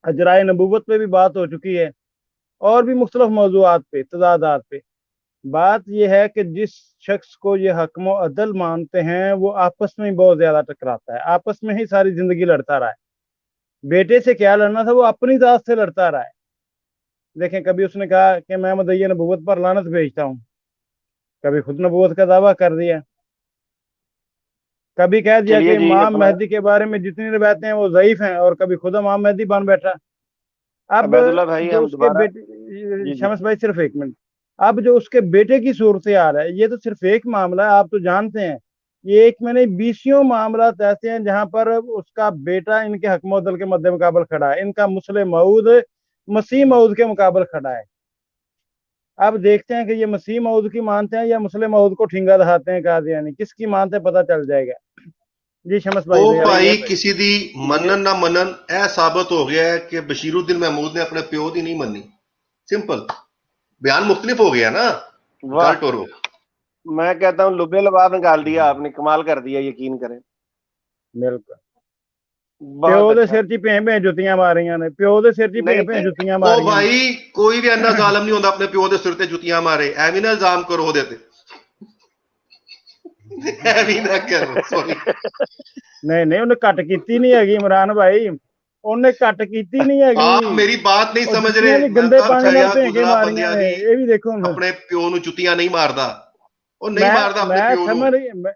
اجرائے نبوت پہ بھی بات ہو چکی ہے, اور بھی مختلف موضوعات پہ, تضادات پہ. بات یہ ہے کہ جس شخص کو یہ حکم و عدل مانتے ہیں وہ آپس میں ہی بہت زیادہ ٹکراتا ہے, آپس میں ہی ساری زندگی لڑتا رہا ہے. بیٹے سے کیا لڑنا تھا, وہ اپنی ذات سے لڑتا رہا ہے. دیکھیں کبھی اس نے کہا کہ میں مدعی نبوت پر لعنت بھیجتا ہوں, کبھی خود نبوت کا دعویٰ کر دیا, کبھی کہہ دیا کہ امام مہدی کے بارے میں جتنی روایتیں ہیں وہ ضعیف ہیں, اور کبھی خود امام مہدی بن بیٹھا. اب جو اس کے بیٹے, شمس بھائی صرف ایک منٹ, اب جو اس کے بیٹے کی صورتحال ہے, یہ تو صرف ایک معاملہ ہے, آپ تو جانتے ہیں. یہ ایک میں نے 20 معاملات ایسے ہیں جہاں پر اس کا بیٹا ان کے حکم و عدل کے مد مقابل کھڑا ہے, ان کا مسلم موعود مسیح موعود کے مقابل کھڑا ہے. اب دیکھتے ہیں کہ یہ مسیح موعود کی مانتے ہیں یا مسلم موعود کو ٹھنگا دہاتے ہیں قادیانی, کس کی مانتے ہیں پتہ چل جائے گا. جی شمس بھائی. وہ بھائی کسی دی منن نہ منن اے ثابت ہو گیا ہے کہ بشیر الدین محمود نے اپنے پیو دی نہیں منی. سمپل, بیان مختلف ہو گیا نا. میں کہتا ہوں لبے لباب نکال دیا آپ نے, کمال کر دیا, یقین کریں. بالکل. پیو دے سر چ پیں جتیاں ماریاں نے, پیو دے سر چ پیں جتیاں ماریاں. بھائی کوئی بھی اینا ظالم نہیں ہوندا اپنے پیو دے سر تے جتیاں مارے. ایویں نہ الزام کرو دے تے, ایویں نہ کرو. نہیں انہیں کٹ کیتی نہیں ہے عمران بھائی, انہیں کٹ کیتی نہیں ہے. آپ میری بات نہیں سمجھ رہے. گندے پانی نال بھینگے ماریاں نے, یہ بھی دیکھو اپنے پیو نو جتیاں نہیں ماردا, وہ نہیں ماردا اپنے پیو نو.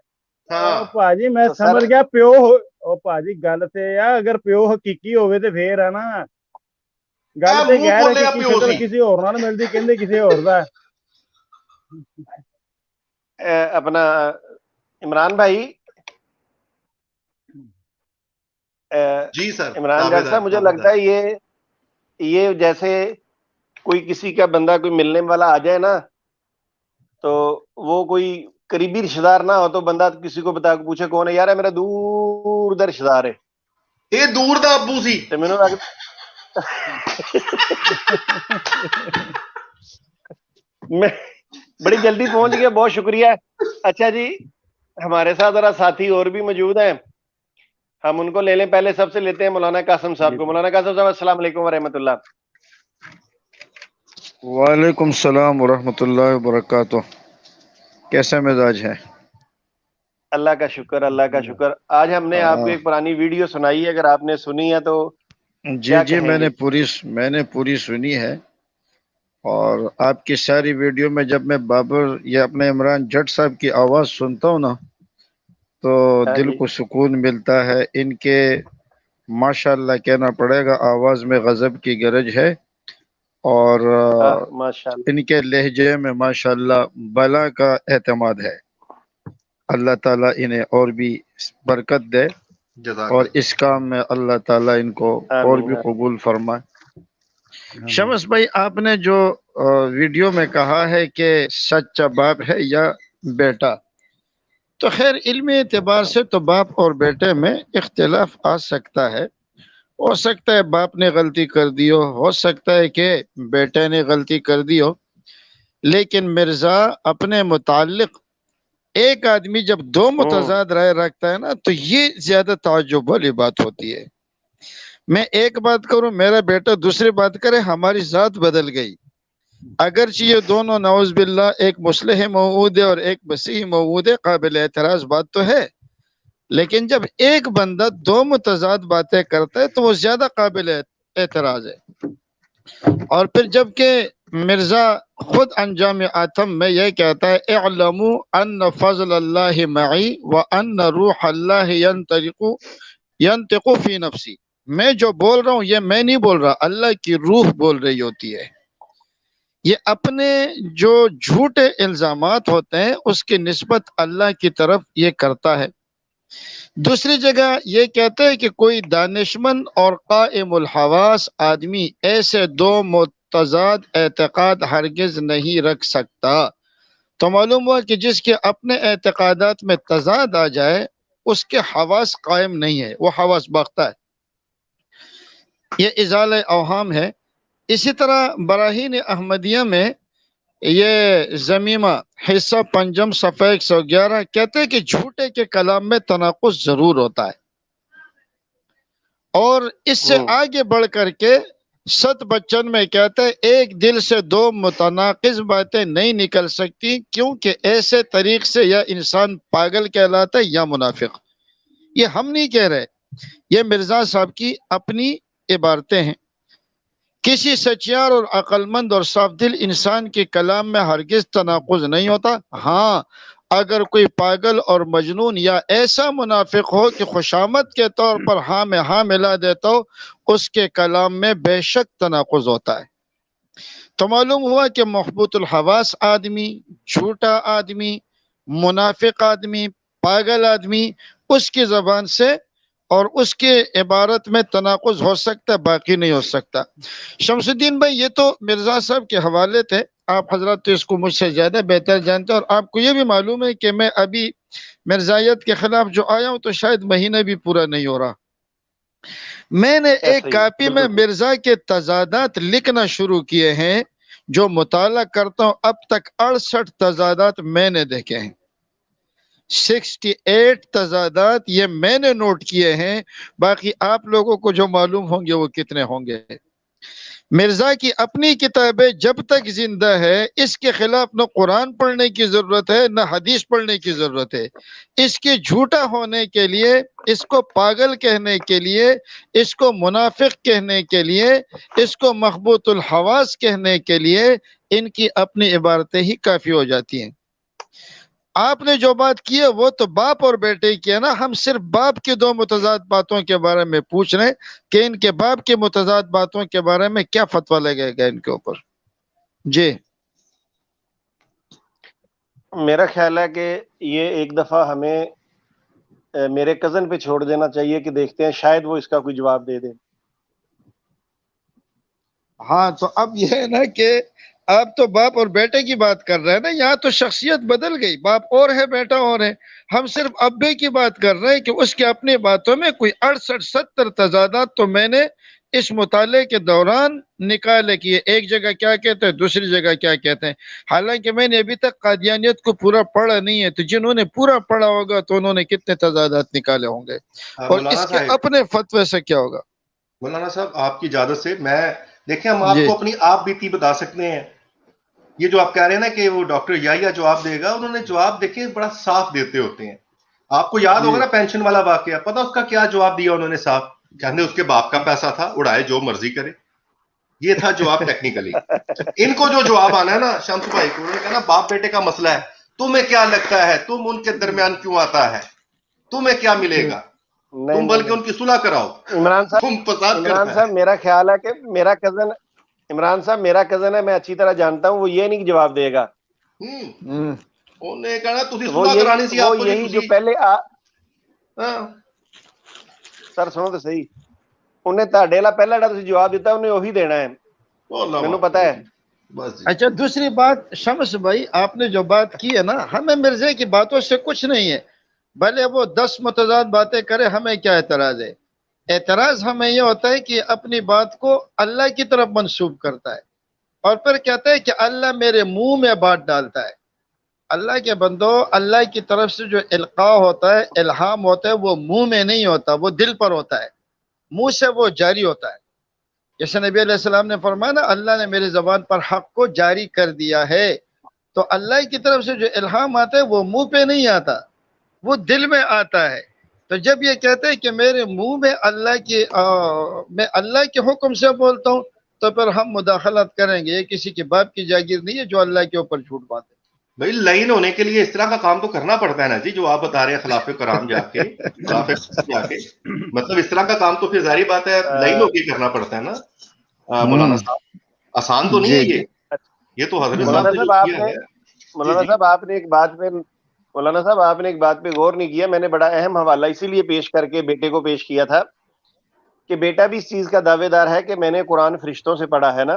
ہاں پاجی میں سمجھ گیا پیو. او پاجی گل تے ہے, اگر پیو حقیقی ہوئے تے پھر ہے نا, گل تے کہہ رہے کہ شکل کسی اور نال ملدی, کہندے کسی اور دا. اپنا عمران بھائی, جی سر عمران جان صاحب, مجھے لگتا ہے یہ جیسے کوئی کسی کا بندہ کوئی ملنے والا آ جائے نا, تو وہ کوئی قریبی رشتہ دار نہ ہو تو بندہ کسی کو بتا کے پوچھے کون ہے, یار ہے میرا دور دا رشتہ دار ہے, یہ دور دا ابو سی. میں بڑی جلدی پہنچ گیا, بہت شکریہ. اچھا جی, ہمارے ساتھ ذرا ساتھی اور بھی موجود ہیں, ہم ان کو لے لیں. پہلے سب سے لیتے ہیں مولانا قاسم صاحب کو. مولانا قاسم صاحب السلام علیکم ورحمۃ اللہ. وعلیکم السلام ورحمۃ اللہ وبرکاتہ. کیسا مزاج ہے؟ اللہ کا شکر, اللہ کا شکر. آج ہم نے آپ کو ایک پرانی ویڈیو سنائی ہے, اگر آپ نے سنی ہے تو جی میں نے پوری سنی ہے. اور آپ کی ساری ویڈیو میں جب میں بابر یا اپنے عمران جٹ صاحب کی آواز سنتا ہوں نا تو دل کو سکون ملتا ہے. ان کے ماشاءاللہ کہنا پڑے گا, آواز میں غضب کی گرج ہے, اور ان کے لہجے میں ماشاءاللہ بلا کا اعتماد ہے. اللہ تعالیٰ انہیں اور بھی برکت دے, اور اس کام میں اللہ تعالیٰ ان کو اور بھی قبول فرمائے. شمس بھائی, آپ نے جو ویڈیو میں کہا ہے کہ سچا باپ ہے یا بیٹا, تو خیر علمی اعتبار سے تو باپ اور بیٹے میں اختلاف آ سکتا ہے. ہو سکتا ہے باپ نے غلطی کر دی ہو سکتا ہے کہ بیٹے نے غلطی کر دی ہو. لیکن مرزا اپنے متعلق ایک آدمی جب دو متضاد رائے رکھتا ہے نا تو یہ زیادہ تعجب والی بات ہوتی ہے. میں ایک بات کروں، میرا بیٹا دوسری بات کرے، ہماری ذات بدل گئی. اگرچہ یہ دونوں نعوذ باللہ ایک مصلح موعود ہے اور ایک مسیحی موعود ہے، قابل اعتراض بات تو ہے، لیکن جب ایک بندہ دو متضاد باتیں کرتا ہے تو وہ زیادہ قابل اعتراض ہے. اور پھر جب کہ مرزا خود انجام آتم میں یہ کہتا ہے اعلموا ان فضل اللہ معی وان روح اللہ ینطق فی نفسی، میں جو بول رہا ہوں یہ میں نہیں بول رہا، اللہ کی روح بول رہی ہوتی ہے. یہ اپنے جو جھوٹے الزامات ہوتے ہیں اس کی نسبت اللہ کی طرف یہ کرتا ہے. دوسری جگہ یہ کہتا ہے کہ کوئی دانشمند اور قائم الحواس آدمی ایسے دو متضاد اعتقاد ہرگز نہیں رکھ سکتا. تو معلوم ہوا کہ جس کے اپنے اعتقادات میں تضاد آ جائے اس کے حواس قائم نہیں ہے، وہ حواس باختہ ہے. یہ ازالہ اوہام ہے. اسی طرح براہین احمدیہ میں یہ زمیمہ حصہ پنجم صفحہ 111 کہتے ہیں کہ جھوٹے کے کلام میں تناقض ضرور ہوتا ہے. اور اس سے آگے بڑھ کر کے ست بچن میں کہتا ہے ایک دل سے دو متناقض باتیں نہیں نکل سکتی، کیونکہ ایسے طریق سے یا انسان پاگل کہلاتا ہے یا منافق. یہ ہم نہیں کہہ رہے، یہ مرزا صاحب کی اپنی عبارتیں ہیں. کسی سچیار اور عقل مند اور صاف دل انسان کے کلام میں ہرگز تناقض نہیں ہوتا. ہاں اگر کوئی پاگل اور مجنون یا ایسا منافق ہو کہ خوشامد کے طور پر ہاں میں ہاں ملا دیتا ہو، اس کے کلام میں بے شک تناقض ہوتا ہے. تو معلوم ہوا کہ محبوط الحواس آدمی، جھوٹا آدمی، منافق آدمی، پاگل آدمی، اس کی زبان سے اور اس کے عبارت میں تناقض ہو سکتا ہے، باقی نہیں ہو سکتا. شمس الدین بھائی یہ تو مرزا صاحب کے حوالے تھے، آپ حضرات تو اس کو مجھ سے زیادہ بہتر جانتے ہیں، اور آپ کو یہ بھی معلوم ہے کہ میں ابھی مرزائیت کے خلاف جو آیا ہوں تو شاید مہینہ بھی پورا نہیں ہو رہا. میں نے ایک کاپی میں مرزا کے تضادات لکھنا شروع کیے ہیں، جو مطالعہ کرتا ہوں اب تک 68 تضادات میں نے دیکھے ہیں. 68 تضادات یہ میں نے نوٹ کیے ہیں، باقی آپ لوگوں کو جو معلوم ہوں گے وہ کتنے ہوں گے. مرزا کی اپنی کتابیں جب تک زندہ ہے اس کے خلاف نہ قرآن پڑھنے کی ضرورت ہے نہ حدیث پڑھنے کی ضرورت ہے. اس کے جھوٹا ہونے کے لیے، اس کو پاگل کہنے کے لیے، اس کو منافق کہنے کے لیے، اس کو محبوط الحواس کہنے کے لیے ان کی اپنی عبارتیں ہی کافی ہو جاتی ہیں. آپ نے جو بات کی ہے وہ تو باپ اور بیٹے کی ہے نا، ہم صرف باپ کی دو متضاد باتوں کے بارے میں پوچھ رہے ہیں کہ ان کے باپ کی متضاد باتوں کے بارے میں کیا فتویٰ لگے گا ان کے اوپر. جی میرا خیال ہے کہ یہ ایک دفعہ ہمیں میرے کزن پہ چھوڑ دینا چاہیے کہ دیکھتے ہیں شاید وہ اس کا کوئی جواب دے دیں. ہاں تو اب یہ ہے نا کہ آپ تو باپ اور بیٹے کی بات کر رہے ہیں نا، یہاں تو شخصیت بدل گئی، باپ اور ہے بیٹا اور ہے. ہم صرف ابے کی بات کر رہے ہیں کہ اس کی اپنی باتوں میں کوئی 68-70 تضادات تو میں نے اس مطالعے کے دوران نکالے کہ یہ ایک جگہ کیا کہتے ہیں، دوسری جگہ کیا کہتے ہیں. حالانکہ میں نے ابھی تک قادیانیت کو پورا پڑھا نہیں ہے، تو جنہوں نے پورا پڑھا ہوگا تو انہوں نے کتنے تضادات نکالے ہوں گے، اور اس کے اپنے فتوے سے کیا ہوگا. مولانا صاحب آپ کی اجازت سے میں دیکھیں ہم آپ کو اپنی آپ بیتی بتا سکتے ہیں. یہ جو آپ کہہ رہے ہیں نا کہ وہ ڈاکٹر یحییٰ جواب دے گا، انہوں نے جواب دیکھیں بڑا صاف دیتے ہوتے ہیں. آپ کو یاد ہوگا نا پینشن والا واقعہ، پتہ اس کا کیا جواب دیا انہوں نے صاف، کہنے اس کے باپ کا پیسہ تھا، اڑائے جو مرضی کرے. یہ تھا جواب ٹیکنیکلی. ان کو جو جواب آنا ہے نا شمس بھائی کو، انہوں نے کہا نا باپ بیٹے کا مسئلہ ہے، تمہیں کیا لگتا ہے تم ان کے درمیان کیوں آتا ہے، تمہیں کیا ملے گا، تم بلکہ ان کی صلح کراؤ. عمران صاحب، تم فساد عمران صاحب میرا خیال ہے کہ میرا کزن عمران صاحب میرا کزن ہے، میں اچھی طرح جانتا ہوں، وہ یہ نہیں جواب دے گا. انہیں کہنا تسی صلح کرانی سی آپ کو، یہی جو پہلے سر سنو تو صحیح، انہیں تہاڈے لا پہلا جڑا تسی جواب دیتا انہیں وہی دینا ہے، مینوں پتہ ہے. اچھا دوسری بات شمس بھائی، آپ نے جو بات کی ہے نا، ہمیں مرزا کی باتوں سے کچھ نہیں ہے، بھلے وہ 10 متضاد باتیں کرے، ہمیں کیا اعتراض ہے. اعتراض ہمیں یہ ہوتا ہے کہ اپنی بات کو اللہ کی طرف منسوب کرتا ہے. اور پھر کہتے ہیں کہ اللہ میرے منہ میں بات ڈالتا ہے. اللہ کے بندو، اللہ کی طرف سے جو القاء ہوتا ہے، الہام ہوتا ہے، وہ منہ میں نہیں ہوتا، وہ دل پر ہوتا ہے، منہ سے وہ جاری ہوتا ہے. جیسے نبی علیہ السلام نے فرمایا نا، اللہ نے میری زبان پر حق کو جاری کر دیا ہے. تو اللہ کی طرف سے جو الہام آتا ہے وہ منہ پہ نہیں آتا، وہ دل میں آتا ہے. تو جب یہ کہتے ہیں کہ میرے منہ میں میں اللہ کے حکم سے بولتا ہوں، تو پھر ہم مداخلت کریں گے. یہ کسی کے باپ کی جاگیر نہیں ہے جو اللہ کے اوپر جھوٹ باندھے. بھائی لائن ہونے کے لیے اس طرح کا کام تو کرنا پڑتا ہے نا جی، جو آپ بتا رہے ہیں خلاف کرام جا کے مطلب اس طرح کا کام تو پھر ظاہری بات ہے لائن ہو کے کرنا پڑتا ہے نا مولانا صاحب. آسان تو نہیں ہے یہ تو حضرت مولانا صاحب آپ نے ایک بات پہ مولانا صاحب آپ نے ایک بات پہ غور نہیں کیا. میں نے بڑا اہم حوالہ اسی لیے پیش کر کے بیٹے کو پیش کیا تھا کہ بیٹا بھی اس چیز کا دعوے دار ہے کہ میں نے قرآن فرشتوں سے پڑھا ہے نا.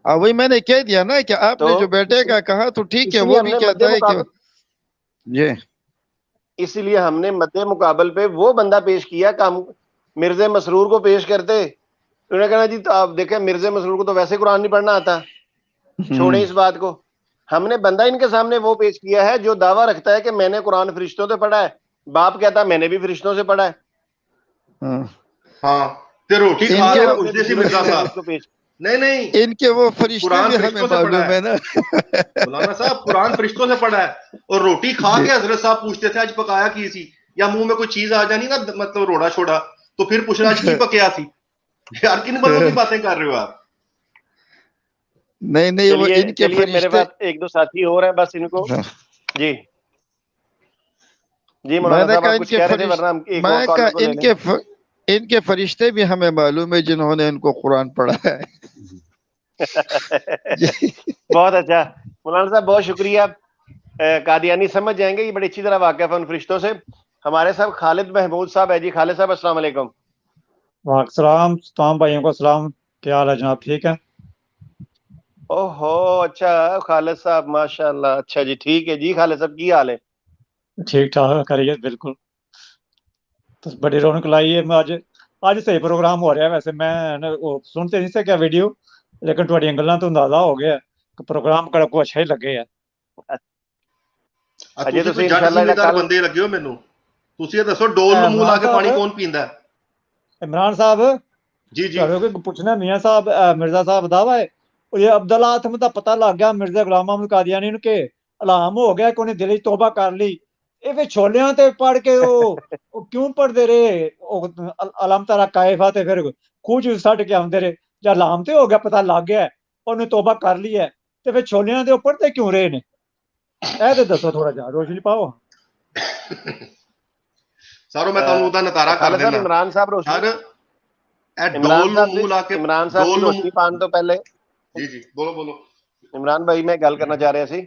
وہی میں نے کہہ دیا نا کہ آپ نے جو بیٹے کا کہا تو ٹھیک ہے، وہ بھی کہتا ہے کہ جی، اسی لیے ہم نے مد مقابل پہ وہ بندہ پیش کیا کہ ہم مرزا مسرور کو پیش کرتے. انہوں نے کہا جی تو آپ دیکھیں مرزا مسرور کو تو ویسے قرآن نہیں پڑھنا آتا، چھوڑیں اس بات کو. ہم نے بندہ ان کے سامنے وہ پیش کیا ہے جو دعویٰ رکھتا ہے کہ میں نے قرآن فرشتوں سے پڑھا ہے. باپ کہتا ہے میں نے بھی فرشتوں سے پڑھا ہے. ہاں روٹی کھا کے پوچھتے سی مرزا صاحب، نہیں ان کے وہ فرشتے بھی ہمیں معلوم ہے نا مولانا صاحب. قرآن فرشتوں سے پڑھا ہے اور روٹی کھا کے حضرت صاحب پوچھتے تھے آج پکایا کی سی، یا منہ میں کوئی چیز آ جانی نا مطلب روڑا چھوڑا تو پھر پوچھنا آج کی پکیا سی. یار کن بندوں کی باتیں کر رہے ہو آپ؟ نہیں وہ ان کے میرے پاس ایک دو ساتھی اور ہیں، بس ان کو جی مولانا صاحب آپ کچھ کہہ رہے تھے ورنہ ہم ایک اور کال کو لے لیں. ان کے فرشتے بھی ہمیں معلوم ہے جنہوں نے ان کو قرآن پڑھا ہے. بہت اچھا مولانا صاحب، بہت شکریہ. قادیانی سمجھ جائیں گے، یہ بڑی اچھی طرح واقف ہے ان فرشتوں سے. ہمارے صاحب خالد محمود صاحب ہے جی. خالد صاحب السلام علیکم. وعلیکم السلام. تمام بھائیوں کو السلام. کیا حال ہے جناب؟ ٹھیک ہے؟ اوہو اچھا خالد صاحب ماشاء اللہ. اچھا جی ٹھیک ہے جی. خالد صاحب کی حال ہے؟ ٹھیک ٹھاک خیریت بالکل. تو بڑی رونق لائی ہے. آج صحیح پروگرام ہو رہا ہے. ویسے میں سنتے نہیں سے کیا ویڈیو، لیکن تھوڑی گلاں تو اندازہ ہو گیا کہ پروگرام کڑا کو اچھا ہی لگے ہے. اجے ਤੁਸੀਂ ਜੱਟ ਜ਼ਿਮੀਦਾਰ ਬੰਦੇ ਲੱਗੇ ਹੋ ਮੈਨੂੰ. ਤੁਸੀਂ ਇਹ ਦੱਸੋ ਡੋਲ ਨੂੰ ਮੂੰਹ ਲਾ ਕੇ ਪਾਣੀ ਕੌਣ ਪੀਂਦਾ? عمران صاحب جی پوچھنا میاں صاحب مرزا صاحب دعویٰ ہے یہ عبداللہ آتم دا پتہ لگ گیا مرزا غلام محمد قادیانی نو کہ الہام ہو گیا کہ انہیں دل توبہ کر لی. یہ پھر چھولیاں تے پڑھ کے وہ کیوں پڑھتے رہے علم تارا کائفہ تے پھر خوج سٹ کے آتے رہے. جب الہام تے ہو گیا پتہ لگ گیا انہیں توبہ کر لی ہے تے پھر چھولیاں تے پڑھتے کیوں رہے نے؟ اے تے دسو تھوڑا جا روشنی پاؤ. سارو میں تانوں دا نتارا کر دینا. عمران صاحب روشنی عمران صاحب کی روشنی پان تو پہلے جی بولو عمران بھائی میں گل کرنا چاہ رہا سی.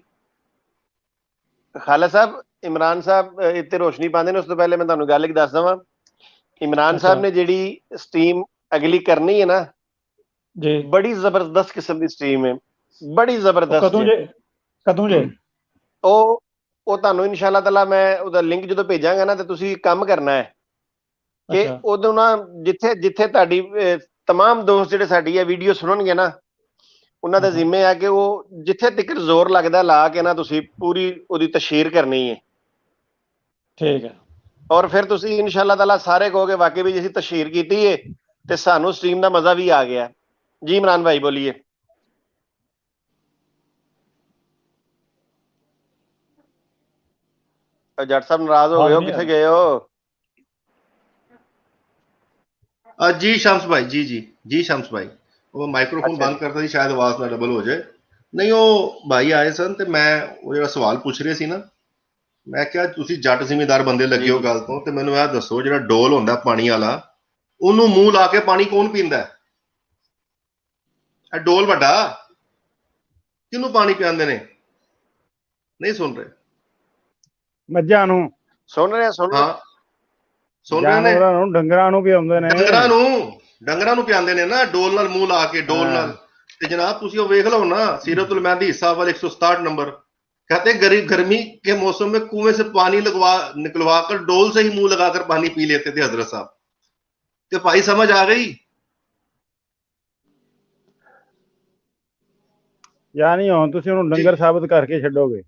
خالد صاحب عمران صاحب اتنے روشنی پاندے نے اس تو پہلے میں تانوں گل ایک دس دواں. عمران صاحب نے جیڑی سٹیم اگلی کرنی ہے نا جی بڑی زبردست قسم دی سٹیم ہے، بڑی زبردست. کدوں جے وہ تانوں انشاءاللہ تعالی میں اودہ لنک جدو بھیجاں گا نا تے تسی کم کرنا ہے کہ ادو نا جتھے تہاڈی تمام دوست جڑے ساڈی ویڈیو سنن گے نا انہاں دا ذمہ ہے کہ وہ جتھے تک زور لگدا لا کے نا تسی پوری اودی تشہیر کرنی ہے. ٹھیک ہے. اور پھر تسی انشاءاللہ تعالی سارے کہو گے واقعی بھی جیسی تشہیر کیتی ہے تے سانو سٹریم دا مزہ بھی آ گیا. جی عمران بھائی بولیے. جٹ صاحب ناراض ہو گئے ہو، کتنے گئے ہو؟ جی شمس بھائی جی شمس بھائی وہ مائکرو فون بند کرتا سی شاید آواز نہ ڈبل ہو جائے. نہیں وہ بھائی آئے سن تے میں وہ جڑا سوال پوچھ رہے سی نا میں کیا تسی جٹ زمیندار بندے لگے ہو گل تو تے مینوں یہ دسو جڑا ڈول ہوندا پانی والا اونوں منہ لا کے پانی کون پیندا ہے؟ ڈول وڈا کنوں پانی پیاندے نے؟ نہیں سن رہے؟ مجھاں نوں سن رہے نے ڈنگراں نوں بھی آوندے نے ڈنگراں نوں پیاندے نے نا ڈول نال منہ لا کے ڈول نال. تے جناب تسی او ویکھ لو نا سیرت المہدی حصہ اول 167 نمبر کہتے گرمی کے موسم میں کنویں سے پانی نکلوا کر ڈول سے ہی منہ لگا کر پانی پی لیتے تھے حضرت صاحب. کہ بھائی سمجھ آ گئی؟ ਜਾਂ ਨਹੀਂ ਹੁਣ ਤੁਸੀਂ ਉਹਨੂੰ ਡੰਗਰ ਸਾਬਤ ਕਰਕੇ ਛੱਡੋਗੇ?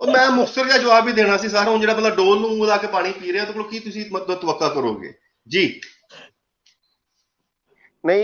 ਉਹ ਮੈਂ ਮੁਖਤਸਰ ਜਿਹਾ ਜਵਾਬ ਹੀ ਦੇਣਾ ਸੀ ਸਾਰਾ। ਹੁਣ ਜਿਹੜਾ ਬੰਦਾ ਡੋਲ ਨੂੰ ਮੂੰਹ ਲਾ ਕੇ ਪਾਣੀ ਪੀ ਰਿਹਾ ਉਹਦੇ ਕੋਲ ਕੀ ਤੁਸੀਂ ਮਤਲਬ ਤਵੱਕਾ ਕਰੋਗੇ ਜੀ? ਨਹੀਂ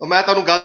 ਮੈਂ ਤੁਹਾਨੂੰ ਗੱਲ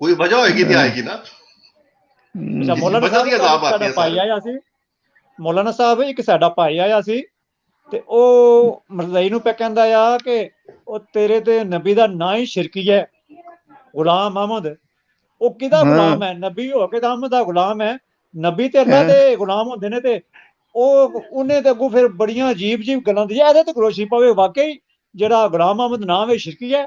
ਕੋਈ ਵਜ੍ਹਾ ਹੋਏਗੀ ਤੇ ਆਏਗੀ ਨਾ। ਅੱਛਾ ਮੌਲਾਨਾ ਸਾਹਿਬ ਸਾਡਾ ਭਾਈ ਆਇਆ ਸੀ, ਮੌਲਾਨਾ ਸਾਹਿਬ ਇੱਕ ਸਾਡਾ ਭਾਈ ਆਇਆ ਸੀ ਤੇ ਉਹ ਮਰਜ਼ਈ ਨੂੰ ਪੈ ਕਹਿੰਦਾ ਆ ਕਿ ਉਹ ਤੇਰੇ ਤੇ ਨਬੀ ਦਾ ਨਾਂ ਹੀ ਸ਼ਿਰਕੀ ਹੈ, ਗੁਲਾਮ ਅਹਿਮਦ। ਉਹ ਕਿਹਦਾ ਗੁਲਾਮ ਹੈ? ਨਬੀ ਹੋ ਕੇ ਤਾਂ ਅਹਿਮਦ ਦਾ ਗੁਲਾਮ ਹੈ। ਨਬੀ ਤੇ ਅੱਲਾ ਦੇ ਗੁਲਾਮ ਹੁੰਦੇ ਨੇ। ਤੇ ਉਹਨੇ ਤੇ ਅੱਗੋਂ ਫਿਰ ਬੜੀਆਂ ਅਜੀਬ ਅਜੀਬ ਗੱਲਾਂ ਦੀਆਂ, ਇਹਦੇ ਤੇ ਗਰੋਸ਼ੀ ਪਵੇ ਵਾਕਈ ਜਿਹੜਾ ਗੁਲਾਮ ਅਹਿਮਦ ਨਾਮ ਹੈ ਸ਼ਿਰਕੀ ਹੈ।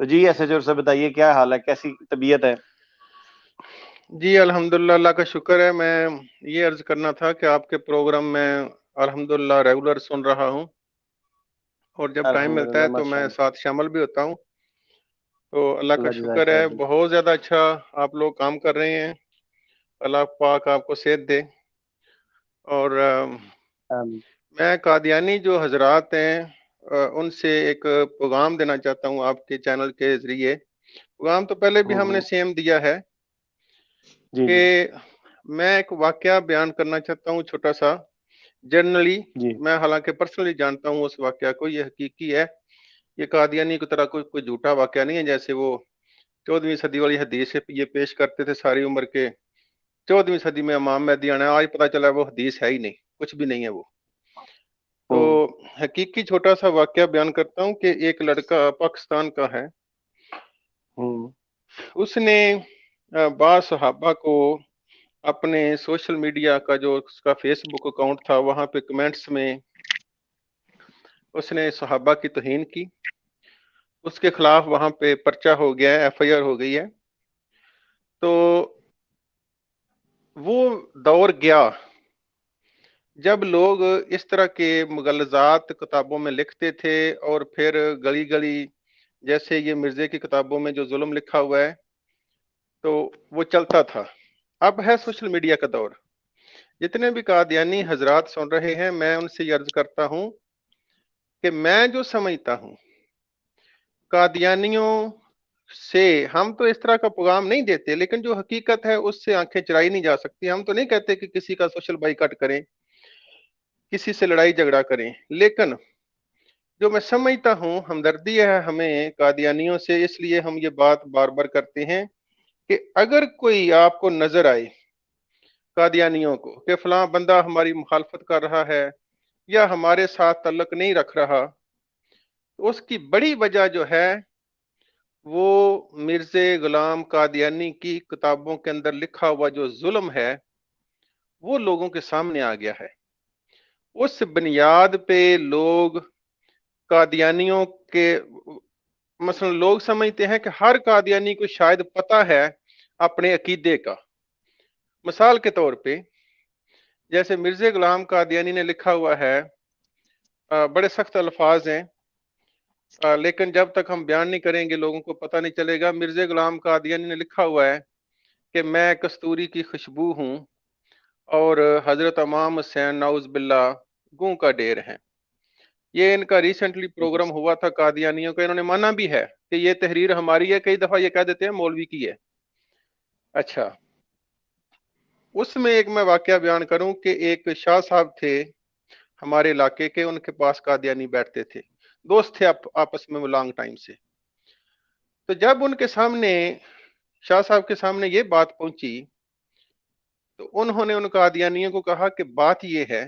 تو جی SHO سے بتائیے کیا حال ہے, کیسی طبیعت ہے؟ جی الحمدللہ اللہ کا شکر ہے. میں یہ عرض کرنا تھا کہ آپ کے پروگرام میں الحمدللہ ریگولر سن رہا ہوں, اور جب ٹائم ملتا ہے تو میں ساتھ شامل بھی ہوتا ہوں. تو اللہ کا شکر ہے, بہت زیادہ اچھا آپ لوگ کام کر رہے ہیں. اللہ پاک آپ کو صحت دے. اور میں قادیانی جو حضرات ہیں ان سے ایک پیغام دینا چاہتا ہوں آپ کے چینل کے ذریعے. پیغام تو پہلے بھی ہم نے سیم دیا ہے کہ میں ایک واقعہ بیان کرنا چاہتا ہوں چھوٹا سا. جنرلی میں حالانکہ پرسنلی جانتا ہوں اس واقعہ کو, یہ حقیقی ہے. یہ قادیانی کی طرح کوئی جھوٹا واقعہ نہیں ہے جیسے وہ 14ویں صدی والی حدیث یہ پیش کرتے تھے ساری عمر کے 14ویں صدی میں امام مہدی آنا ہے. آج پتہ چلا وہ حدیث ہے ہی نہیں, کچھ بھی نہیں ہے وہ. تو حقیقی چھوٹا سا واقعہ بیان کرتا ہوں کہ ایک لڑکا پاکستان کا ہے, اس نے بعض صحابہ کو اپنے سوشل میڈیا کا جو اس کا فیس بک اکاؤنٹ تھا وہاں پہ کمنٹس میں اس نے صحابہ کی توہین کی. اس کے خلاف وہاں پہ پرچہ ہو گیا ہے, FIR ہو گئی ہے. تو وہ دور گیا جب لوگ اس طرح کے مغلظات کتابوں میں لکھتے تھے اور پھر گلی گلی جیسے یہ مرزے کی کتابوں میں جو ظلم لکھا ہوا ہے تو وہ چلتا تھا. اب ہے سوشل میڈیا کا دور. جتنے بھی قادیانی حضرات سن رہے ہیں میں ان سے یہ عرض کرتا ہوں کہ میں جو سمجھتا ہوں قادیانیوں سے ہم تو اس طرح کا پیغام نہیں دیتے, لیکن جو حقیقت ہے اس سے آنکھیں چرائی نہیں جا سکتی. ہم تو نہیں کہتے کہ کسی کا سوشل بائیکاٹ کریں, کسی سے لڑائی جھگڑا کریں, لیکن جو میں سمجھتا ہوں ہمدردی ہے ہمیں قادیانیوں سے, اس لیے ہم یہ بات بار بار کرتے ہیں کہ اگر کوئی آپ کو نظر آئے قادیانیوں کو کہ فلاں بندہ ہماری مخالفت کر رہا ہے یا ہمارے ساتھ تعلق نہیں رکھ رہا, تو اس کی بڑی وجہ جو ہے وہ مرزا غلام قادیانی کی کتابوں کے اندر لکھا ہوا جو ظلم ہے وہ لوگوں کے سامنے آ گیا ہے. اس بنیاد پہ لوگ قادیانیوں کے مثلا لوگ سمجھتے ہیں کہ ہر قادیانی کو شاید پتہ ہے اپنے عقیدے کا. مثال کے طور پہ جیسے مرزا غلام قادیانی نے لکھا ہوا ہے, بڑے سخت الفاظ ہیں لیکن جب تک ہم بیان نہیں کریں گے لوگوں کو پتہ نہیں چلے گا. مرزا غلام قادیانی نے لکھا ہوا ہے کہ میں کستوری کی خوشبو ہوں اور حضرت امام حسین نعوذ باللہ گوں کا ڈیر ہیں. یہ ان کا ریسنٹلی پروگرام ہوا تھا قادیانیوں کا, انہوں نے مانا بھی ہے کہ یہ تحریر ہماری ہے, کئی دفعہ یہ کہہ دیتے ہیں مولوی کی ہے. اچھا, اس میں ایک میں واقعہ بیان کروں کہ ایک شاہ صاحب تھے ہمارے علاقے کے, ان کے پاس قادیانی بیٹھتے تھے, دوست تھے آپس میں لانگ ٹائم سے. تو جب ان کے سامنے شاہ صاحب کے سامنے یہ بات پہنچی تو انہوں نے ان قادیانیوں کو کہا کہ بات یہ ہے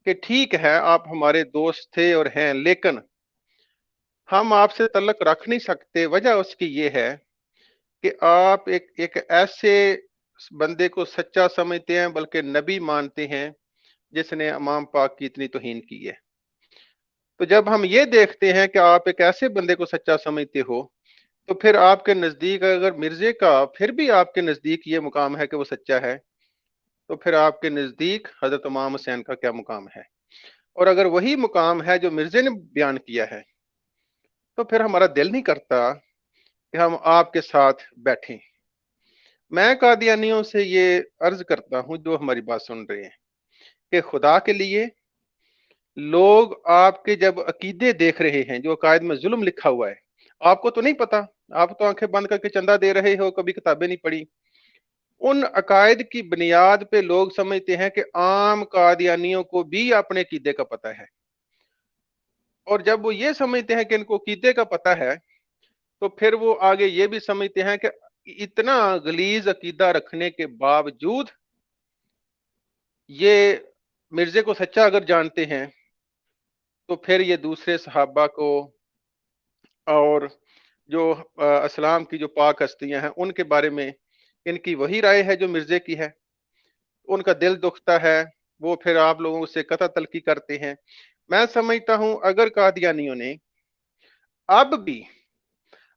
کہ ٹھیک ہے آپ ہمارے دوست تھے اور ہیں, لیکن ہم آپ سے تعلق رکھ نہیں سکتے. وجہ اس کی یہ ہے کہ آپ ایک ایسے بندے کو سچا سمجھتے ہیں بلکہ نبی مانتے ہیں جس نے امام پاک کی اتنی توہین کی ہے. تو جب ہم یہ دیکھتے ہیں کہ آپ ایک ایسے بندے کو سچا سمجھتے ہو تو پھر آپ کے نزدیک اگر مرزے کا پھر بھی آپ کے نزدیک یہ مقام ہے کہ وہ سچا ہے تو پھر آپ کے نزدیک حضرت امام حسین کا کیا مقام ہے. اور اگر وہی مقام ہے جو مرزے نے بیان کیا ہے تو پھر ہمارا دل نہیں کرتا کہ ہم آپ کے ساتھ بیٹھیں. میں قادیانیوں سے یہ عرض کرتا ہوں جو ہماری بات سن رہے ہیں کہ خدا کے لیے لوگ آپ کے جب عقیدے دیکھ رہے ہیں جو عقائد میں ظلم لکھا ہوا ہے, آپ کو تو نہیں پتا, آپ تو آنکھیں بند کر کے چندہ دے رہے ہو, کبھی کتابیں نہیں پڑھی. ان عقائد کی بنیاد پہ لوگ سمجھتے ہیں کہ عام قادیانیوں کو بھی اپنے عقیدے کا پتہ ہے, اور جب وہ یہ سمجھتے ہیں کہ ان کو عقیدے کا پتہ ہے تو پھر وہ آگے یہ بھی سمجھتے ہیں کہ اتنا غلیظ عقیدہ رکھنے کے باوجود یہ مرزے کو سچا اگر جانتے ہیں تو پھر یہ دوسرے صحابہ کو اور جو اسلام کی جو پاک ہستیاں ہیں ان کے بارے میں ان کی وہی رائے ہے جو مرزے کی ہے. ان کا دل دکھتا ہے, وہ پھر آپ لوگوں سے قطع تلقی کرتے ہیں. میں سمجھتا ہوں اگر قادیانیوں نے اب بھی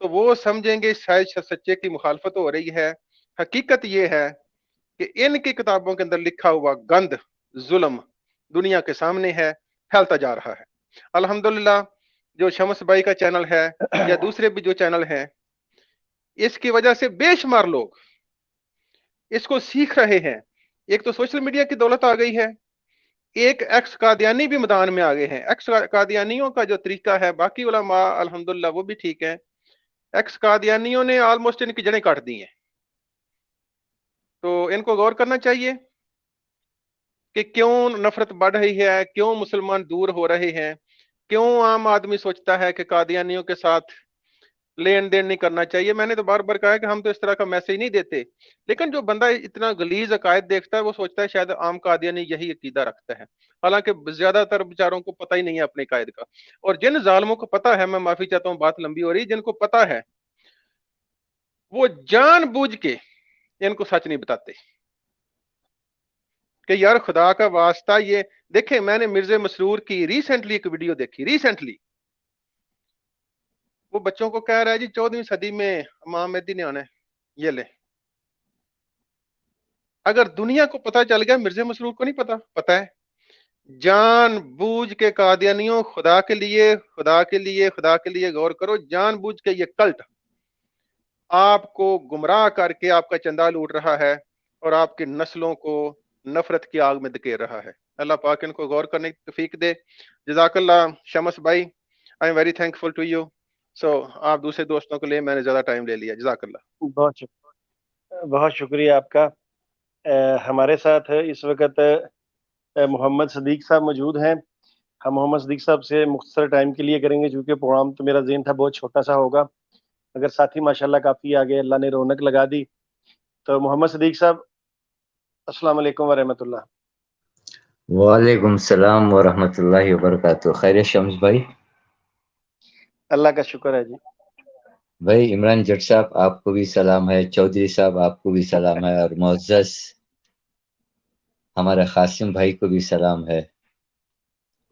تو وہ سمجھیں گے شاید سچے کی مخالفت ہو رہی ہے. حقیقت یہ ہے کہ ان کی کتابوں کے اندر لکھا ہوا گند ظلم دنیا کے سامنے ہے, پھیلتا جا رہا ہے. الحمدللہ جو شمس بھائی کا چینل ہے یا دوسرے بھی جو چینل ہیں, اس کی وجہ سے بے شمار لوگ اس کو سیکھ رہے ہیں. ایک تو سوشل میڈیا کی دولت آ گئی ہے, ایک ایکس قادیانی بھی میدان میں آ گئے ہیں. ایکس قادیانیوں کا جو طریقہ ہے, باقی علماء الحمدللہ وہ بھی ٹھیک ہیں, ایکس قادیانیوں نے آلموسٹ ان کی جڑیں کاٹ دی ہیں. تو ان کو غور کرنا چاہیے کہ کیوں نفرت بڑھ رہی ہے, کیوں مسلمان دور ہو رہے ہیں, کیوں عام آدمی سوچتا ہے کہ قادیانیوں کے ساتھ لین دین نہیں کرنا چاہیے. میں نے تو بار بار کہا ہے کہ ہم تو اس طرح کا میسج نہیں دیتے, لیکن جو بندہ اتنا غلیظ عقائد دیکھتا ہے وہ سوچتا ہے شاید عام قادیانی یہی عقیدہ رکھتا ہے, حالانکہ زیادہ تر بیچاروں کو پتہ ہی نہیں ہے اپنے عقائد کا. اور جن ظالموں کو پتہ ہے, میں معافی چاہتا ہوں بات لمبی ہو رہی, جن کو پتہ ہے وہ جان بوجھ کے ان کو سچ نہیں بتاتے کہ یار خدا کا واسطہ یہ دیکھیں. میں نے مرزا مسرور کی ریسنٹلی ایک ویڈیو دیکھی, ریسنٹلی وہ بچوں کو کہہ رہا ہے جی 14ویں صدی میں امام مہدی نے آنا ہے, یہ لے. اگر دنیا کو پتہ چل گیا, مرزا مسرور کو نہیں پتا, پتہ ہے. جان بوجھ کے قادیانیوں, خدا کے لیے خدا کے لیے خدا کے لیے غور کرو, جان بوجھ کے یہ کلٹ آپ کو گمراہ کر کے آپ کا چندہ لوٹ رہا ہے اور آپ کی نسلوں کو نفرت کی آگ میں دھکیل رہا ہے. اللہ پاک ان کو غور کرنے کی توفیق دے. جزاک اللہ شمس بھائی, I am very thankful to you. So آپ دوسرے دوستوں کے لیے میں نے زیادہ ٹائم لے لیا. جزاک اللہ. بہت شکریہ آپ کا. ہمارے ساتھ اس وقت محمد صدیق صاحب موجود ہیں. ہم محمد صدیق صاحب سے مختصر ٹائم کے لیے کریں گے, چونکہ پروگرام تو میرا ذہن تھا بہت چھوٹا سا ہوگا, اگر ساتھی ماشاءاللہ کافی آگے اللہ نے رونق لگا دی. تو محمد صدیق صاحب السلام علیکم ورحمۃ اللہ. وعلیکم السلام ورحمۃ اللہ وبرکاتہ. خیر شمس بھائی؟ اللہ کا شکر ہے جی. بھائی عمران جٹ صاحب آپ کو بھی سلام ہے, چودھری صاحب آپ کو بھی سلام ہے, اور معزز ہمارے قاسم بھائی کو بھی سلام ہے.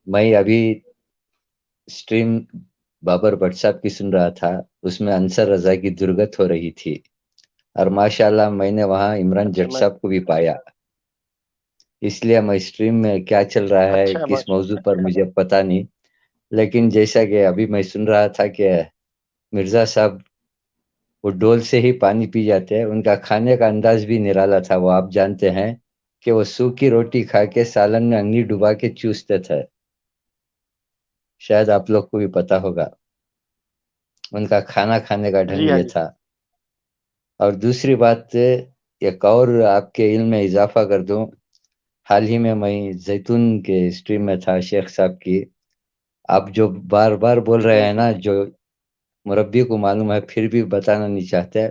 میں ابھی سٹریم بابر بٹ صاحب کی سن رہا تھا, اس میں انصر رضا کی درگت ہو رہی تھی, اور ماشاءاللہ میں نے وہاں عمران جٹ صاحب کو بھی پایا. اس لیے میں سٹریم میں کیا چل رہا ہے کس موضوع پر مجھے پتا نہیں, لیکن جیسا کہ ابھی میں سن رہا تھا کہ مرزا صاحب وہ ڈول سے ہی پانی پی جاتے ہیں, ان کا کھانے کا انداز بھی نرالا تھا. وہ آپ جانتے ہیں کہ وہ سوکھی روٹی کھا کے سالن میں انگلی ڈبا کے چوستے تھے, شاید آپ لوگ کو بھی پتا ہوگا ان کا کھانا کھانے کا ڈھنگ یہ تھا. اور دوسری بات ایک اور آپ کے علم میں اضافہ کر دوں, حال ہی میں زیتون کے سٹریم میں تھا شیخ صاحب کی. آپ جو بار بار بول رہے ہیں نا, جو مربی کو معلوم ہے پھر بھی بتانا نہیں چاہتے,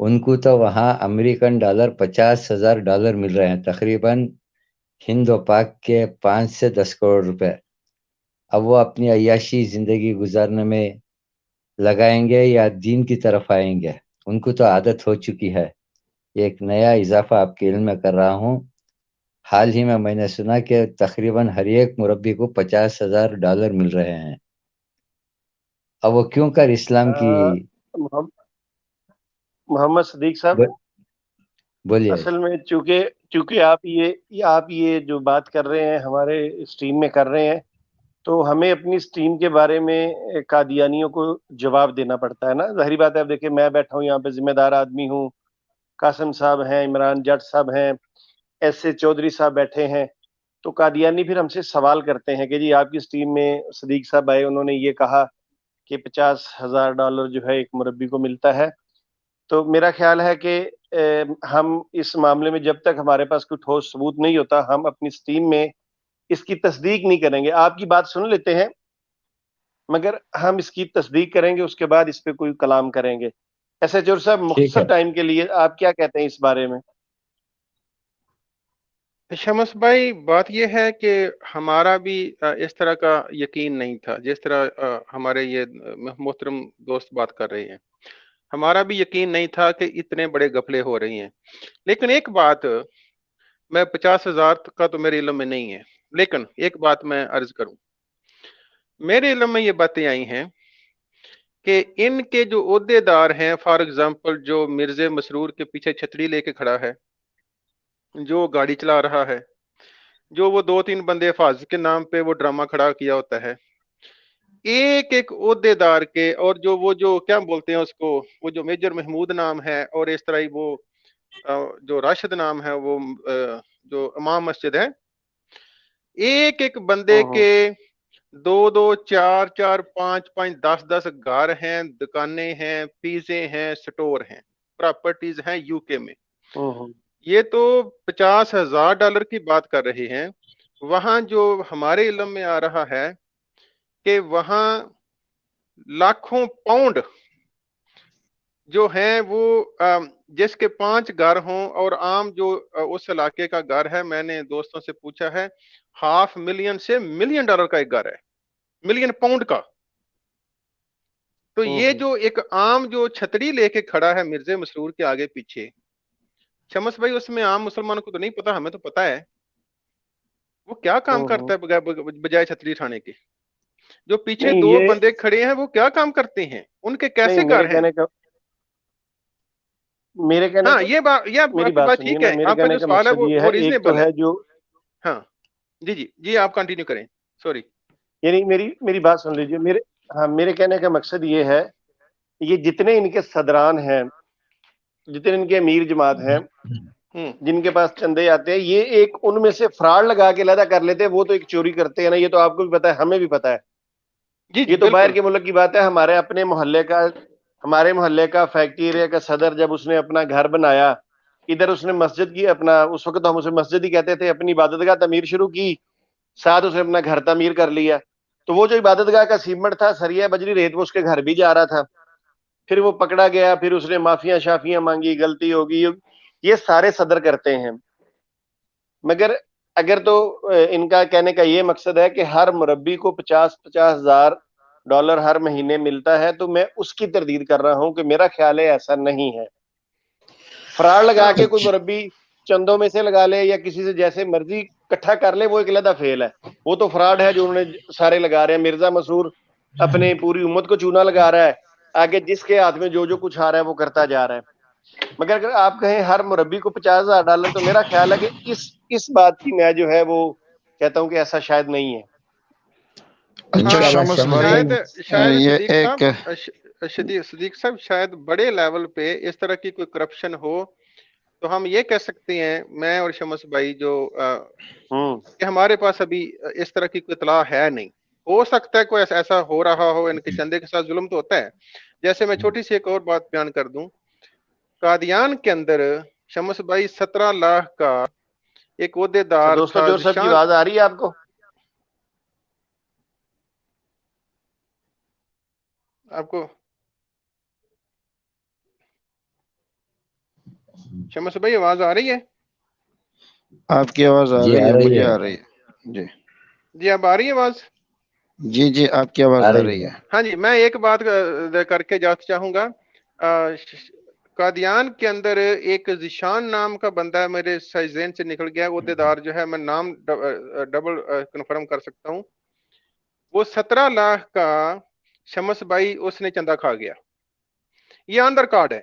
ان کو تو وہاں امریکن ڈالر $50,000 مل رہے ہیں, تقریباً ہند و پاک کے 5 سے 10 کروڑ روپے. اب وہ اپنی عیاشی زندگی گزارنے میں لگائیں گے یا دین کی طرف آئیں گے؟ ان کو تو عادت ہو چکی ہے. ایک نیا اضافہ آپ کے علم میں کر رہا ہوں, حال ہی میں نے سنا کہ تقریباً ہر ایک مربی کو $50,000 مل رہے ہیں. اب وہ کیوں کر اسلام کی محمد صدیق صاحب بولیے. اصل میں چونکہ آپ یہ جو بات کر رہے ہیں ہمارے اسٹریم میں کر رہے ہیں, تو ہمیں اپنی اسٹریم کے بارے میں قادیانیوں کو جواب دینا پڑتا ہے نا. ظاہری بات ہے, اب دیکھیں میں بیٹھا ہوں یہاں پہ, ذمہ دار آدمی ہوں, قاسم صاحب ہیں, عمران جٹ صاحب ہیں, ایسے چودھری صاحب بیٹھے ہیں, تو قادیانی پھر ہم سے سوال کرتے ہیں کہ جی آپ کی اسٹریم میں صدیق صاحب آئے, انہوں نے یہ کہا کہ $50,000 جو ہے ایک مربی کو ملتا ہے. تو میرا خیال ہے کہ ہم اس معاملے میں جب تک ہمارے پاس کوئی ٹھوس ثبوت نہیں ہوتا, ہم اپنی اسٹریم میں اس کی تصدیق نہیں کریں گے. آپ کی بات سن لیتے ہیں, مگر ہم اس کی تصدیق کریں گے, اس کے بعد اس پہ کوئی کلام کریں گے. ایسے جور صاحب مختصر ٹائم کے لیے آپ کیا کہتے ہیں اس بارے میں؟ شمس بھائی بات یہ ہے کہ ہمارا بھی اس طرح کا یقین نہیں تھا جس طرح ہمارے یہ محترم دوست بات کر رہے ہیں. ہمارا بھی یقین نہیں تھا کہ اتنے بڑے گھپلے ہو رہی ہیں. لیکن ایک بات, میں 50,000 کا تو میرے علم میں نہیں ہے, لیکن ایک بات میں عرض کروں, میرے علم میں یہ باتیں آئی ہیں کہ ان کے جو عہدیدار ہیں، فار ایگزامپل جو مرزا مسرور کے پیچھے چھتری لے کے کھڑا ہے، جو گاڑی چلا رہا ہے، جو وہ 2-3 بندے حفاظت کے نام پہ وہ ڈرامہ کھڑا کیا ہوتا ہے، ایک ایک عہدیدار کے، اور جو کیا بولتے ہیں اس کو، وہ جو میجر محمود نام ہے، اور اس طرح ہی وہ جو راشد نام ہے، وہ جو امام مسجد ہے، ایک ایک بندے کے 2-2 4-4 5-5 10-10 گھر ہیں، دکانیں ہیں، پیزے ہیں، سٹور ہیں، پراپرٹیز ہیں یو کے میں. یہ تو $50,000 کی بات کر رہے ہیں. وہاں جو ہمارے علم میں آ رہا ہے کہ وہاں لاکھوں پاؤنڈ جو ہیں وہ جس کے 5 گھر ہوں، اور عام جو اس علاقے کا گھر ہے، میں نے دوستوں سے پوچھا ہے، $500,000 سے $1 ملین کا ایک گھر ہے، $1 ملین کا. تو یہ جو ایک عام جو چھتری لے کے کھڑا ہے مرزا مسرور کے آگے پیچھے، شمس بھائی اس میں عام مسلمانوں کو تو نہیں پتا، ہمیں تو پتا ہے وہ کیا کام کرتا ہے بجائے چھتری اٹھانے کے. جو پیچھے 2 بندے کھڑے ہیں وہ کیا کام کرتے ہیں، ان کے کیسے گھر ہیں؟ ہاں یہ بات ٹھیک ہے، آپ کا جو سوال ہے وہ ریزنیبل ہے. ہاں جی آپ کنٹینیو کریں، سوری. یعنی میری بات سن لیجیے. میرے کہنے کا مقصد یہ ہے، یہ جتنے ان کے صدران ہیں، جتنے ان کے امیر جماعت ہیں، جن کے پاس چندے آتے ہیں، یہ ایک ان میں سے فراڈ لگا کے علیحدہ کر لیتے ہیں. وہ تو ایک چوری کرتے ہیں نا، یہ تو آپ کو بھی پتا ہے، ہمیں بھی پتا ہے. یہ تو باہر کے ملک کی بات ہے. ہمارے اپنے ہمارے محلے کا فیکٹری ایریا کا صدر جب اس نے اپنا گھر بنایا، ادھر اس نے مسجد کی، اپنا اس وقت ہم اسے مسجد ہی کہتے تھے، اپنی عبادت گاہ تعمیر شروع کی، ساتھ اس نے اپنا گھر تعمیر کر لیا. تو وہ جو عبادت گاہ کا سیمنٹ تھا، سریا بجری ریت، وہ اس کے گھر بھی جا رہا تھا. پھر وہ پکڑا گیا، پھر اس نے معافیاں شافیاں مانگی، غلطی ہوگی. یہ سارے صدر کرتے ہیں. مگر اگر تو ان کا کہنے کا یہ مقصد ہے کہ ہر مربی کو $50,000 ہر مہینے ملتا ہے، تو میں اس کی تردید کر رہا ہوں کہ میرا خیال ہے ایسا نہیں ہے. فراڈ لگا کے کوئی مربی چندوں میں سے لگا لے یا کسی سے جیسے مرضی اکٹھا کر لے، وہ ایک علیحدہ فیل ہے. وہ تو فراڈ ہے جو انہوں نے سارے لگا رہے ہیں. مرزا مسرور اپنے پوری امت کو چونا لگا رہا ہے، آگے جس کے ہاتھ میں جو کچھ آ رہا ہے وہ کرتا جا رہا ہے. مگر اگر آپ کہیں ہر مربی کو $50,000، تو میرا خیال ہے کہ اس بات کی میں جو ہے وہ کہتا ہوں کہ ایسا شاید نہیں ہے. صدیق صاحب شاید بڑے لیول پہ اس طرح کی کوئی کرپشن ہو تو ہم یہ کہہ سکتے ہیں، میں اور شمس بھائی، جو کہ ہمارے پاس ابھی اس طرح کی کوئی اطلاع ہے نہیں. ہو سکتا ہے کوئی ایسا ہو رہا ہو، ان کے چندے کے ساتھ ظلم تو ہوتا ہے. جیسے میں چھوٹی سی ایک اور بات بیان کر دوں، قادیان کے اندر شمس بھائی 17 لاکھ کا ایک عہدیدار دوستو جو سب کی آواز آ رہی ہے آپ کو؟ شمس بھائی آواز آ رہی ہے؟ آپ کی آواز آ رہی ہے، مجھے آ رہی ہے. جی اب آ رہی ہے آواز؟ جی آپ کی آواز آ رہی ہے. ہاں جی، میں ایک بات کر کے جانا چاہوں گا. قادیان کے اندر ایک ذیشان نام کا بندہ ہے، میرے ذہن سے نکل گیا عہدیدار جو ہے، میں نام ڈبل کنفرم کر سکتا ہوں. وہ 17 لاکھ کا شمس بھائی اس نے چندہ کھا گیا. یہ آن ریکارڈ ہے.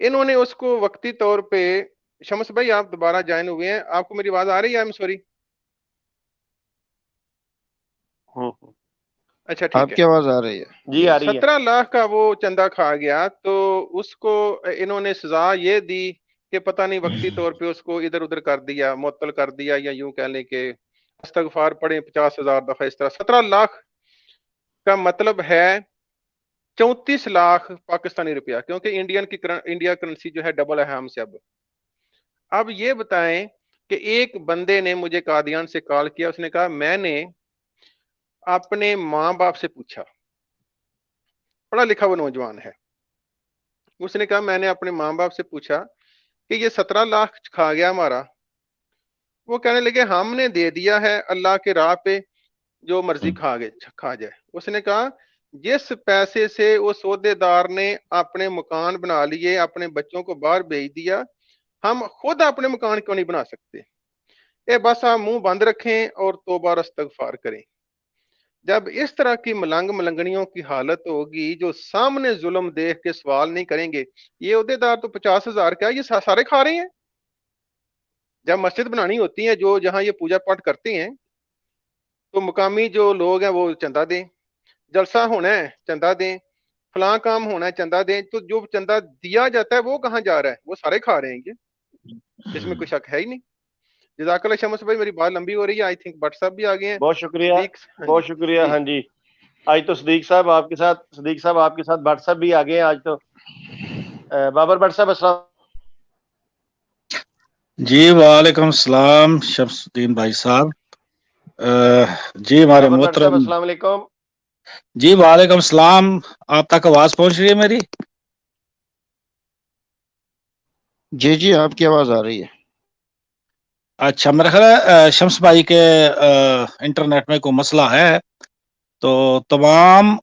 انہوں نے اس کو وقتی طور پہ، شمس بھائی آپ دوبارہ جوائن ہوئے ہیں، آپ کو میری آواز آ رہی ہے؟ سوری. اچھا ٹھیک ہے، آپ کی آواز آ رہی ہے؟ جی آ رہی ہے. 17 لاکھ کا وہ چندہ کھا گیا، تو اس کو انہوں نے سزا یہ دی کہ پتہ نہیں وقتی طور پہ اس کو ادھر ادھر کر دیا، معطل کر دیا، یا یوں کہہ لیں کہ استغفار پڑھیں 50,000 دفعہ اس طرح. 17 لاکھ کا مطلب ہے 34 لاکھ پاکستانی روپیہ، کیونکہ انڈیا کرنسی جو ہے ڈبل ہے ہم سے. اب یہ بتائیں کہ ایک بندے نے مجھے قادیان سے کال کیا، اس نے کہا میں نے اپنے ماں باپ سے پوچھا، پڑھا لکھا وہ نوجوان ہے، اس نے کہا میں نے اپنے ماں باپ سے پوچھا کہ یہ 17 لاکھ کھا گیا ہمارا. وہ کہنے لگے ہم نے دے دیا ہے اللہ کے راہ پہ، جو مرضی کھا جائے. اس نے کہا جس پیسے سے اس عہدیدار نے اپنے مکان بنا لیے، اپنے بچوں کو باہر بھیج دیا، ہم خود اپنے مکان کیوں نہیں بنا سکتے؟ بس آپ منہ بند رکھیں اور توبہ اور استغفار کریں. جب اس طرح کی ملنگ ملنگنیوں کی حالت ہوگی جو سامنے ظلم دیکھ کے سوال نہیں کریں گے، یہ عہدیدار تو 50,000 کیا یہ سارے کھا رہے ہیں. جب مسجد بنانی ہوتی ہے جو جہاں یہ پوجا پاٹ کرتے ہیں تو مقامی جو لوگ ہیں وہ چندہ دیں، جلسہ ہونا ہے چندہ دیں، فلاں کام ہونا ہے چندہ دیں، تو جو چندہ دیا جاتا ہے وہ کہاں جا رہا ہے؟ وہ سارے کھا رہے ہیں یہ، اس میں کوئی شک ہے ہی نہیں. جزاک اللہ شمس بھائی، میری بات لمبی ہو رہی ہے، آئی تھنک بٹ صاحب بھی آگے ہیں. بہت شکریہ، بہت شکریہ. ہاں جی، آج تو صدیق صاحب آپ کے ساتھ بٹ صاحب بھی آگے ہیں. آج تو بابر بٹ صاحب السلام. جی وعلیکم السلام شمس الدین بھائی صاحب. جی ہمارے محترم، السلام علیکم. جی وعلیکم السلام. آپ تک آواز پہنچ رہی ہے میری؟ جی جی آپ کی آواز آ رہی ہے. اچھا، میرا خیال ہے شمس بھائی کے انٹرنیٹ میں کوئی مسئلہ ہے. تو تمام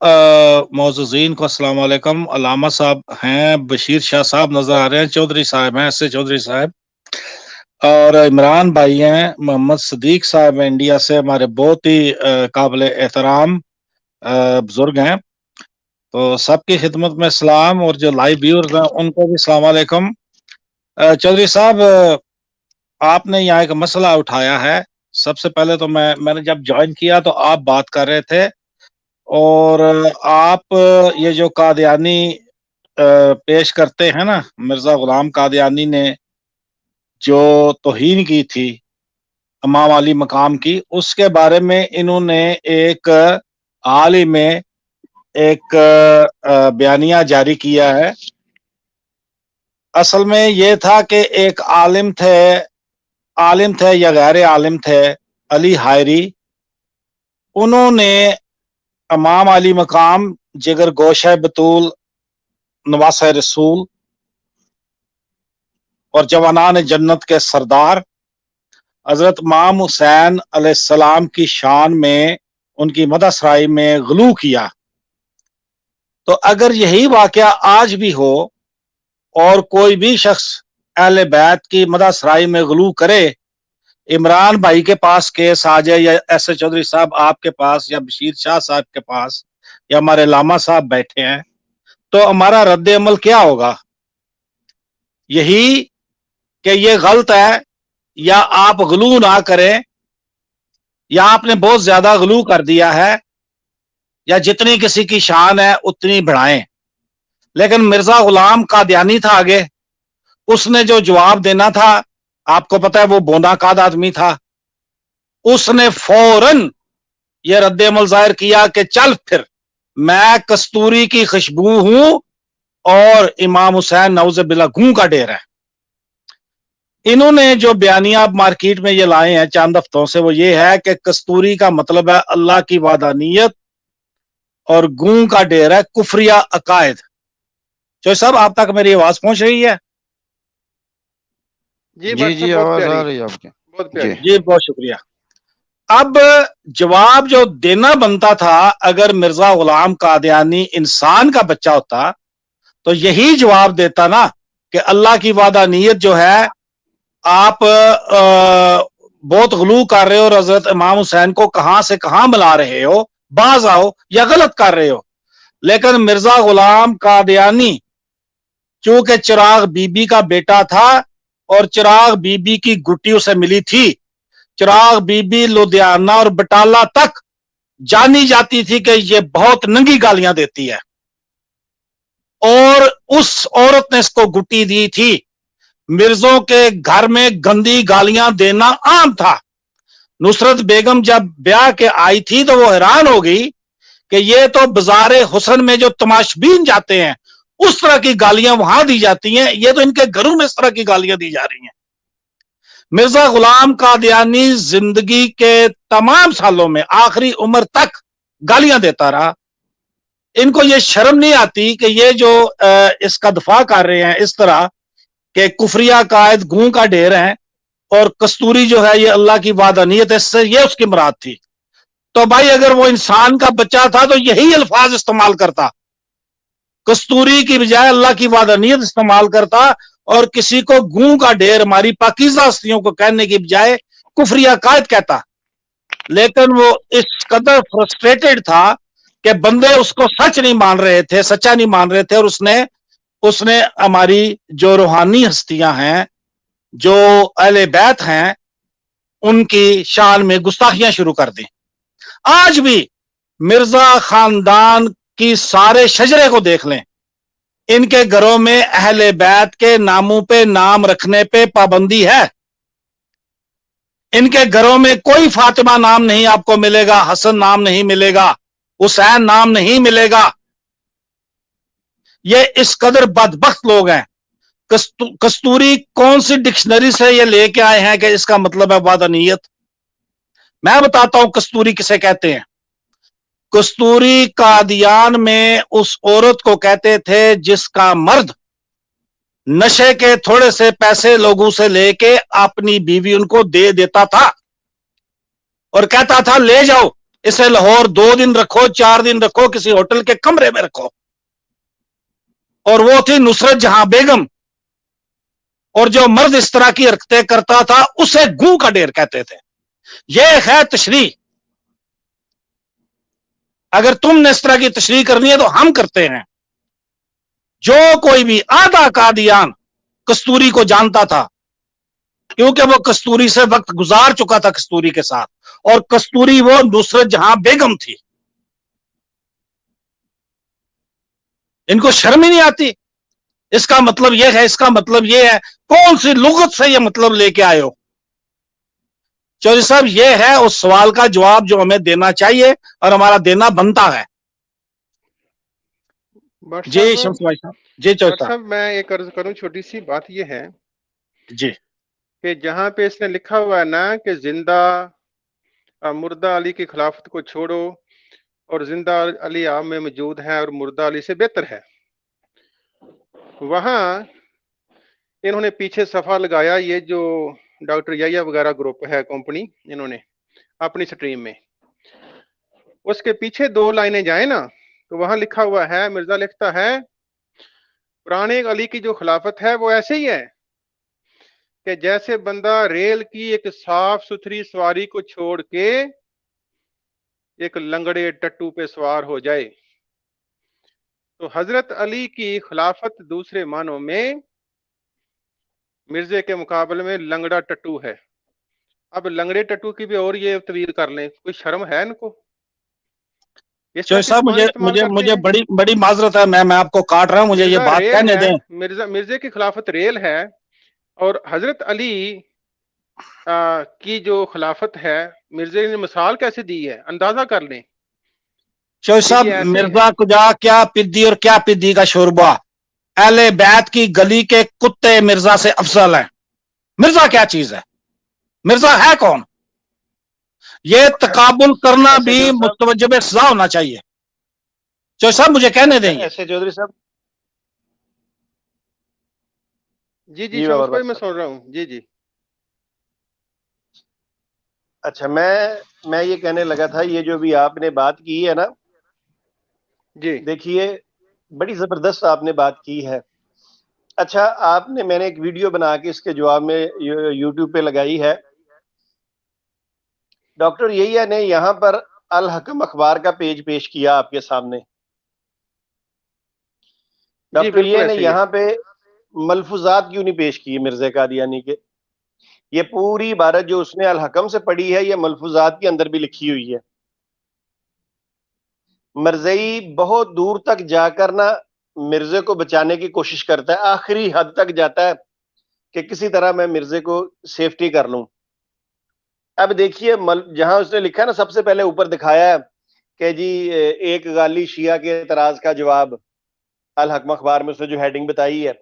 معززین کو السلام علیکم. علامہ صاحب ہیں، بشیر شاہ صاحب نظر آ رہے ہیں، چودھری صاحب ہیں، ایس اے چودھری صاحب، اور عمران بھائی ہیں، محمد صدیق صاحب انڈیا سے، ہمارے بہت ہی قابل احترام بزرگ ہیں. تو سب کی خدمت میں سلام، اور جو لائیو ویورز ہیں ان کو بھی السلام علیکم. چودھری صاحب، آپ نے یہاں ایک مسئلہ اٹھایا ہے. سب سے پہلے تو میں نے جب جوائن کیا تو آپ بات کر رہے تھے، اور آپ یہ جو قادیانی پیش کرتے ہیں نا، مرزا غلام قادیانی نے جو توہین کی تھی امام علی مقام کی، اس کے بارے میں انہوں نے ایک حال ہی میں ایک بیانیہ جاری کیا ہے. اصل میں یہ تھا کہ ایک عالم تھے یا غیر عالم تھے، علی حائری، انہوں نے امام علی مقام، جگر گوشہ بطول، نواسہ رسول اور جوانان جنت کے سردار حضرت امام حسین علیہ السلام کی شان میں، ان کی مدح سرائی میں غلو کیا. تو اگر یہی واقعہ آج بھی ہو اور کوئی بھی شخص اہل بیت کی مدح سرائی میں غلو کرے، عمران بھائی کے پاس کیس آ جائے، یا ایس اے چودھری صاحب آپ کے پاس، یا بشیر شاہ صاحب کے پاس، یا ہمارے علامہ صاحب بیٹھے ہیں، تو ہمارا رد عمل کیا ہوگا؟ یہی کہ یہ غلط ہے، یا آپ غلو نہ کریں، یا آپ نے بہت زیادہ غلو کر دیا ہے، یا جتنی کسی کی شان ہے اتنی بڑھائیں. لیکن مرزا غلام قادیانی تھا آگے، اس نے جو جواب دینا تھا، آپ کو پتا ہے وہ بونا قاد آدمی تھا، اس نے فوراً یہ رد عمل ظاہر کیا کہ چل پھر، میں کستوری کی خوشبو ہوں اور امام حسین نعوذ باللہ گوں کا ڈیر ہے. انہوں نے جو بیانیہ آپ مارکیٹ میں یہ لائے ہیں چند ہفتوں سے، وہ یہ ہے کہ کستوری کا مطلب ہے اللہ کی وحدانیت، اور گوں کا ڈیر ہے کفریہ عقائد. جو صاحب آپ تک میری آواز پہنچ رہی ہے؟ جی جی آواز آ رہی ہے آپ کی. جی بہت شکریہ. اب جواب جو دینا بنتا تھا، اگر مرزا غلام قادیانی انسان کا بچہ ہوتا تو یہی جواب دیتا نا کہ اللہ کی وحدانیت جو ہے آپ بہت غلو کر رہے ہو، اور حضرت امام حسین کو کہاں سے کہاں ملا رہے ہو، باز آؤ، یا غلط کر رہے ہو. لیکن مرزا غلام قادیانی چونکہ چراغ بی بی کا بیٹا تھا، اور چراغ بی بی کی گٹی اسے ملی تھی، چراغ بی بی لدھیانہ اور بٹالہ تک جانی جاتی تھی کہ یہ بہت ننگی گالیاں دیتی ہے، اور اس عورت نے اس کو گٹی دی تھی. مرزوں کے گھر میں گندی گالیاں دینا عام تھا. نصرت بیگم جب بیاہ کے آئی تھی تو وہ حیران ہو گئی کہ یہ تو بازار حسن میں جو تماشبین جاتے ہیں اس طرح کی گالیاں وہاں دی جاتی ہیں، یہ تو ان کے گھروں میں اس طرح کی گالیاں دی جا رہی ہیں. مرزا غلام قادیانی زندگی کے تمام سالوں میں آخری عمر تک گالیاں دیتا رہا. ان کو یہ شرم نہیں آتی کہ یہ جو اس کا دفاع کر رہے ہیں اس طرح کہ کفریہ قائد گوں کا ڈیر ہیں، اور کستوری جو ہے یہ اللہ کی وحدانیت، اس سے یہ اس کی مراد تھی. تو بھائی اگر وہ انسان کا بچہ تھا تو یہی الفاظ استعمال کرتا، کستوری کی بجائے اللہ کی وحدانیت استعمال کرتا، اور کسی کو گوں کا ڈیر، ہماری پاکیزہ ہستیوں کو کہنے کی بجائے کفریہ قائد کہتا. لیکن وہ اس قدر فرسٹریٹڈ تھا کہ بندے اس کو سچ نہیں مان رہے تھے, سچا نہیں مان رہے تھے, اور اس نے ہماری جو روحانی ہستیاں ہیں, جو اہل بیت ہیں, ان کی شان میں گستاخیاں شروع کر دیں. آج بھی مرزا خاندان کی سارے شجرے کو دیکھ لیں, ان کے گھروں میں اہل بیت کے ناموں پہ نام رکھنے پہ پابندی ہے. ان کے گھروں میں کوئی فاطمہ نام نہیں آپ کو ملے گا, حسن نام نہیں ملے گا, حسین نام نہیں ملے گا. یہ اس قدر بدبخت لوگ ہیں. کستوری کون سی ڈکشنری سے یہ لے کے آئے ہیں کہ اس کا مطلب ہے وحدانیت؟ میں بتاتا ہوں کستوری کسے کہتے ہیں. کستوری قادیان میں اس عورت کو کہتے تھے جس کا مرد نشے کے تھوڑے سے پیسے لوگوں سے لے کے اپنی بیوی ان کو دے دیتا تھا اور کہتا تھا لے جاؤ اسے لاہور 2 دن رکھو, 4 دن رکھو, کسی ہوٹل کے کمرے میں رکھو. اور وہ تھی نصرت جہاں بیگم. اور جو مرد اس طرح کی حرکتیں کرتا تھا اسے گوں کا ڈیر کہتے تھے. یہ ہے تشریح. اگر تم نے اس طرح کی تشریح کرنی ہے تو ہم کرتے ہیں. جو کوئی بھی آدھا قادیان کستوری کو جانتا تھا, کیونکہ وہ کستوری سے وقت گزار چکا تھا کستوری کے ساتھ, اور کستوری وہ نصرت جہاں بیگم تھی. ان کو شرم ہی نہیں آتی. اس کا مطلب یہ ہے, اس کا مطلب یہ ہے. کون سی لغت سے یہ مطلب لے کے آئے ہو؟ چودھری صاحب یہ ہے اس سوال کا جواب جو ہمیں دینا چاہیے اور ہمارا دینا بنتا ہے. جی شمس بھائی صاحب. جی چودھری صاحب میں ایک عرض کروں, چھوٹی سی بات یہ ہے جی کہ جہاں پہ اس نے لکھا ہوا ہے نا کہ زندہ مردہ علی کی خلافت کو چھوڑو اور زندہ علی آپ میں موجود ہے اور مردہ علی سے بہتر ہے, وہاں انہوں نے پیچھے صفحہ لگایا, یہ جو ڈاکٹر یحییٰ وغیرہ گروپ ہے کمپنی, انہوں نے اپنی سٹریم میں اس کے پیچھے 2 لائنیں جائیں نا تو وہاں لکھا ہوا ہے, مرزا لکھتا ہے پرانے علی کی جو خلافت ہے وہ ایسے ہی ہے کہ جیسے بندہ ریل کی ایک صاف ستھری سواری کو چھوڑ کے ایک لنگڑے ٹٹو پہ سوار ہو جائے. تو حضرت علی کی خلافت دوسرے معنوں میں مرزے کے مقابلے میں لنگڑا ٹٹو ہے. اب لنگڑے ٹٹو کی بھی اور یہ تعبیر کر لیں, کوئی شرم ہے ان کو؟ چودھری صاحب مجھے بڑی معذرت ہے, میں آپ کو کاٹ رہا ہوں, مجھے یہ بات کہنے دیں. مرزے کی خلافت ریل ہے اور حضرت علی کی جو خلافت ہے مرزے نے مثال کیسے دی ہے, اندازہ کر لیں. چودھری صاحب مرزا کجا کیا پدی اور کیا پدی کا شوربہ, اہل بیت کی گلی کے کتے مرزا سے افضل ہیں. مرزا کیا چیز ہے؟ مرزا ہے کون؟ یہ تقابل کرنا بھی متوجب سزا ہونا چاہیے. چودھری صاحب مجھے کہنے دیں. ایسے چودھری صاحب جی شمس بھائی میں سن رہا ہوں. جی اچھا, میں یہ کہنے لگا تھا, یہ جو بھی آپ نے بات کی ہے نا, جی دیکھیے بڑی زبردست آپ نے بات کی ہے. اچھا, میں نے ایک ویڈیو بنا کے اس کے جواب میں یوٹیوب پہ لگائی ہے. ڈاکٹر یحییٰ نے یہاں پر الحکم اخبار کا پیج پیش کیا آپ کے سامنے. ڈاکٹر یحییٰ نے یہاں پہ ملفوظات کیوں نہیں پیش کی مرزا قادیانی کے؟ یہ پوری عبارت جو اس نے الحکم سے پڑھی ہے یہ ملفوظات کے اندر بھی لکھی ہوئی ہے. مرزئی بہت دور تک جا کر نا مرزے کو بچانے کی کوشش کرتا ہے, آخری حد تک جاتا ہے کہ کسی طرح میں مرزے کو سیفٹی کر لوں. اب دیکھیے جہاں اس نے لکھا نا, سب سے پہلے اوپر دکھایا ہے کہ جی ایک غالی شیعہ کے اعتراض کا جواب, الحکم اخبار میں اس نے جو ہیڈنگ بتائی ہے,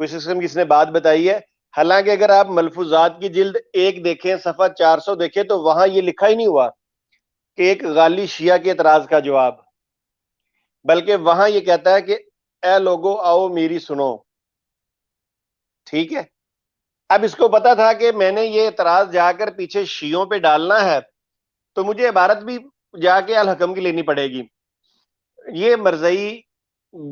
کوئی قسم کی اس نے بات بتائی ہے. حالانکہ اگر آپ ملفوظات کی جلد 1 دیکھیں, صفحہ 400 دیکھیں, تو وہاں یہ لکھا ہی نہیں ہوا کہ ایک غالی شیعہ کے اعتراض کا جواب, بلکہ وہاں یہ کہتا ہے کہ اے لوگو آؤ میری سنو. ٹھیک ہے, اب اس کو پتا تھا کہ میں نے یہ اعتراض جا کر پیچھے شیعوں پہ ڈالنا ہے, تو مجھے عبارت بھی جا کے الحکم کی لینی پڑے گی. یہ مرزئی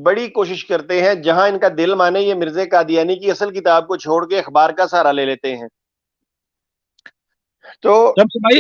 بڑی کوشش کرتے ہیں, جہاں ان کا دل مانے یہ مرزا قادیانی کی اصل کتاب کو چھوڑ کے اخبار کا سہارا لے لیتے ہیں. تو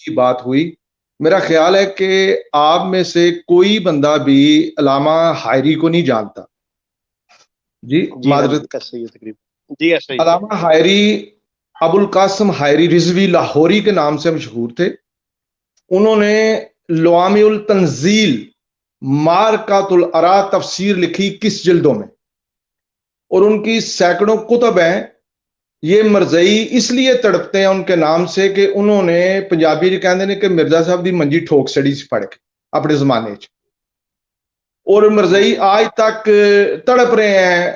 کی بات ہوئی. میرا خیال ہے کہ آپ میں سے کوئی بندہ بھی علامہ حائری کو نہیں جانتا. جی معذرت. جی علامہ حائری ابو القاسم حائری رضوی لاہوری کے نام سے مشہور تھے. انہوں نے لوامی التنزیل مارکات الارا تفسیر لکھی 21 جلدوں میں، اور ان کی سینکڑوں کتب ہیں. یہ مرزئی اس لیے تڑپتے ہیں ان کے نام سے کہ انہوں نے پنجابی جو کہتے ہیں کہ مرزا صاحب دی منجی ٹھوک سڑی سی پڑھ کے اپنے زمانے چ، اور مرزئی آج تک تڑپ رہے ہیں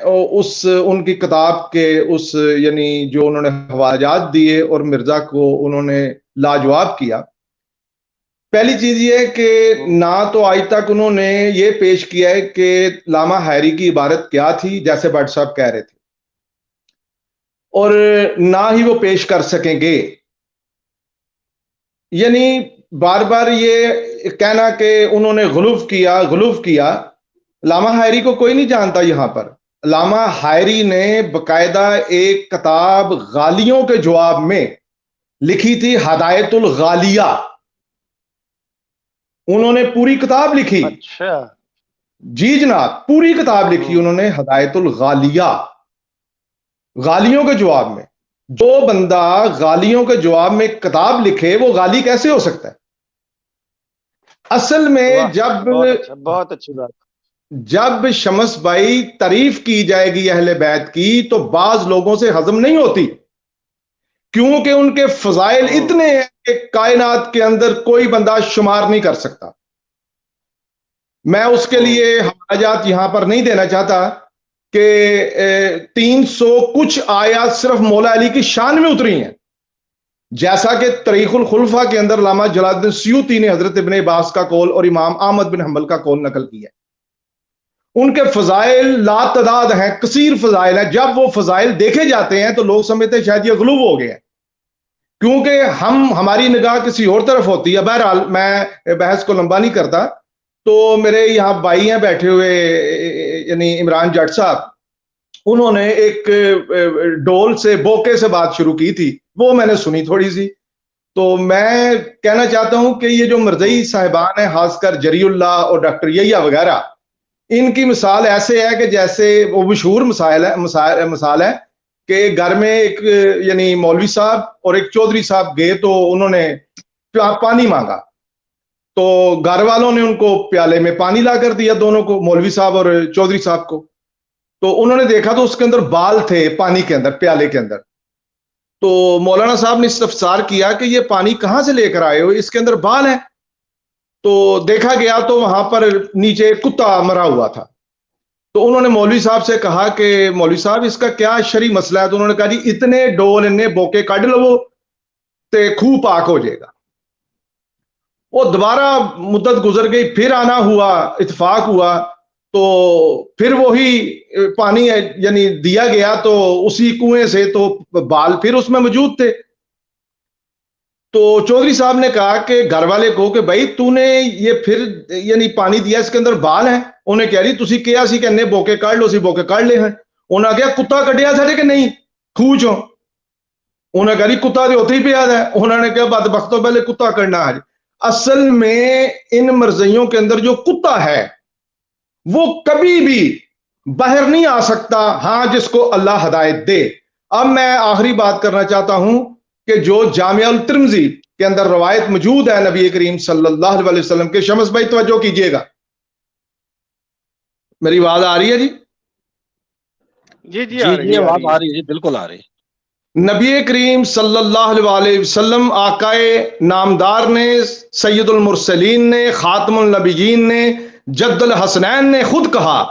ان کی کتاب کے اس یعنی جو انہوں نے حوالجات دیے اور مرزا کو انہوں نے لاجواب کیا. پہلی چیز یہ ہے کہ نہ تو آج تک انہوں نے یہ پیش کیا ہے کہ علامہ حائری کی عبارت کیا تھی جیسے بٹ صاحب کہہ رہے تھے، اور نہ ہی وہ پیش کر سکیں گے. یعنی بار بار یہ کہنا کہ انہوں نے غلوف کیا. علامہ حائری کو کوئی نہیں جانتا یہاں پر. علامہ حائری نے باقاعدہ ایک کتاب غالیوں کے جواب میں لکھی تھی، ہدایت الغالیہ. انہوں نے پوری کتاب لکھی. اچھا جی جناب، پوری کتاب لکھی انہوں نے، ہدایت الغالیہ، غالیوں کے جواب میں. جو بندہ غالیوں کے جواب میں کتاب لکھے وہ غالی کیسے ہو سکتا ہے؟ اصل میں بہت اچھی بات. جب شمس بھائی تعریف کی جائے گی اہل بیت کی تو بعض لوگوں سے ہضم نہیں ہوتی، کیونکہ ان کے فضائل اتنے ہیں کہ کائنات کے اندر کوئی بندہ شمار نہیں کر سکتا. میں اس کے لیے حوالات یہاں پر نہیں دینا چاہتا کہ 300 کچھ آیات صرف مولا علی کی شان میں اتری ہیں، جیسا کہ تاریخ الخلفاء کے اندر علامہ جلال الدین سیوطی نے حضرت ابن عباس کا قول اور امام احمد بن حنبل کا قول نقل کیا ہے. ان کے فضائل لا تعداد ہیں، کثیر فضائل ہیں. جب وہ فضائل دیکھے جاتے ہیں تو لوگ سمجھتے ہیں شاید یہ غلو ہو گیا ہے، کیونکہ ہماری نگاہ کسی اور طرف ہوتی ہے. بہرحال میں بحث کو لمبا نہیں کرتا. تو میرے یہاں بھائی ہیں بیٹھے ہوئے، یعنی عمران جٹ صاحب، انہوں نے ایک ڈول سے بوکے سے بات شروع کی تھی، وہ میں نے سنی تھوڑی سی. تو میں کہنا چاہتا ہوں کہ یہ جو مرزئی صاحبان ہیں، خاص کر جری اللہ اور ڈاکٹر یحییٰ وغیرہ، ان کی مثال ایسے ہے کہ جیسے وہ مشہور مثال ہے کہ گھر میں ایک یعنی مولوی صاحب اور ایک چودھری صاحب گئے تو انہوں نے پانی مانگا، تو گھر والوں نے ان کو پیالے میں پانی لا کر دیا، دونوں کو، مولوی صاحب اور چودھری صاحب کو. تو انہوں نے دیکھا تو اس کے اندر بال تھے پانی کے اندر، پیالے کے اندر. تو مولانا صاحب نے استفسار کیا کہ یہ پانی کہاں سے لے کر آئے ہو، اس کے اندر بال ہیں. تو دیکھا گیا تو وہاں پر نیچے کتا مرا ہوا تھا. تو انہوں نے مولوی صاحب سے کہا کہ مولوی صاحب اس کا کیا شرعی مسئلہ ہے؟ تو انہوں نے کہا جی اتنے ڈول انہیں بوکے کڈ لو تے خوہ پاک ہو جائے گا. وہ دوبارہ مدت گزر گئی، پھر آنا ہوا، اتفاق ہوا، تو پھر وہی پانی یعنی دیا گیا، تو اسی کنویں سے تو بال پھر اس میں موجود تھے. تو چودھری صاحب نے کہا کہ گھر والے کو کہ بھائی تو نے یہ پھر یعنی پانی دیا، اس کے اندر بال ہیں. انہیں کہہ رہی تسی کیا سی کہ انہیں بوکے کاٹ لو، سی بوکے کاٹ لے ہیں. انہیں کہا کتا کڈیا تھا کہ نہیں خوہ چوں؟ انہیں کہا رہی کتا دے ہوتے ہی پیا ہے. انہوں نے کہا بدبختوں پہلے کتا کرنا ہے. اصل میں ان مرزیوں کے اندر جو کتا ہے وہ کبھی بھی باہر نہیں آ سکتا، ہاں جس کو اللہ ہدایت دے. اب میں آخری بات کرنا چاہتا ہوں کہ جو جامعہ الترمذی کے اندر روایت موجود ہے نبی کریم صلی اللہ علیہ وسلم کے، شمس بھائی توجہ کیجئے گا، میری آواز آ رہی ہے جی؟ جی آواز آ رہی ہے، بالکل آ رہی ہے. نبی کریم صلی اللہ علیہ وسلم آقائے نامدار نے، سید المرسلین نے، خاتم النبیین نے، جد الحسنین نے خود کہا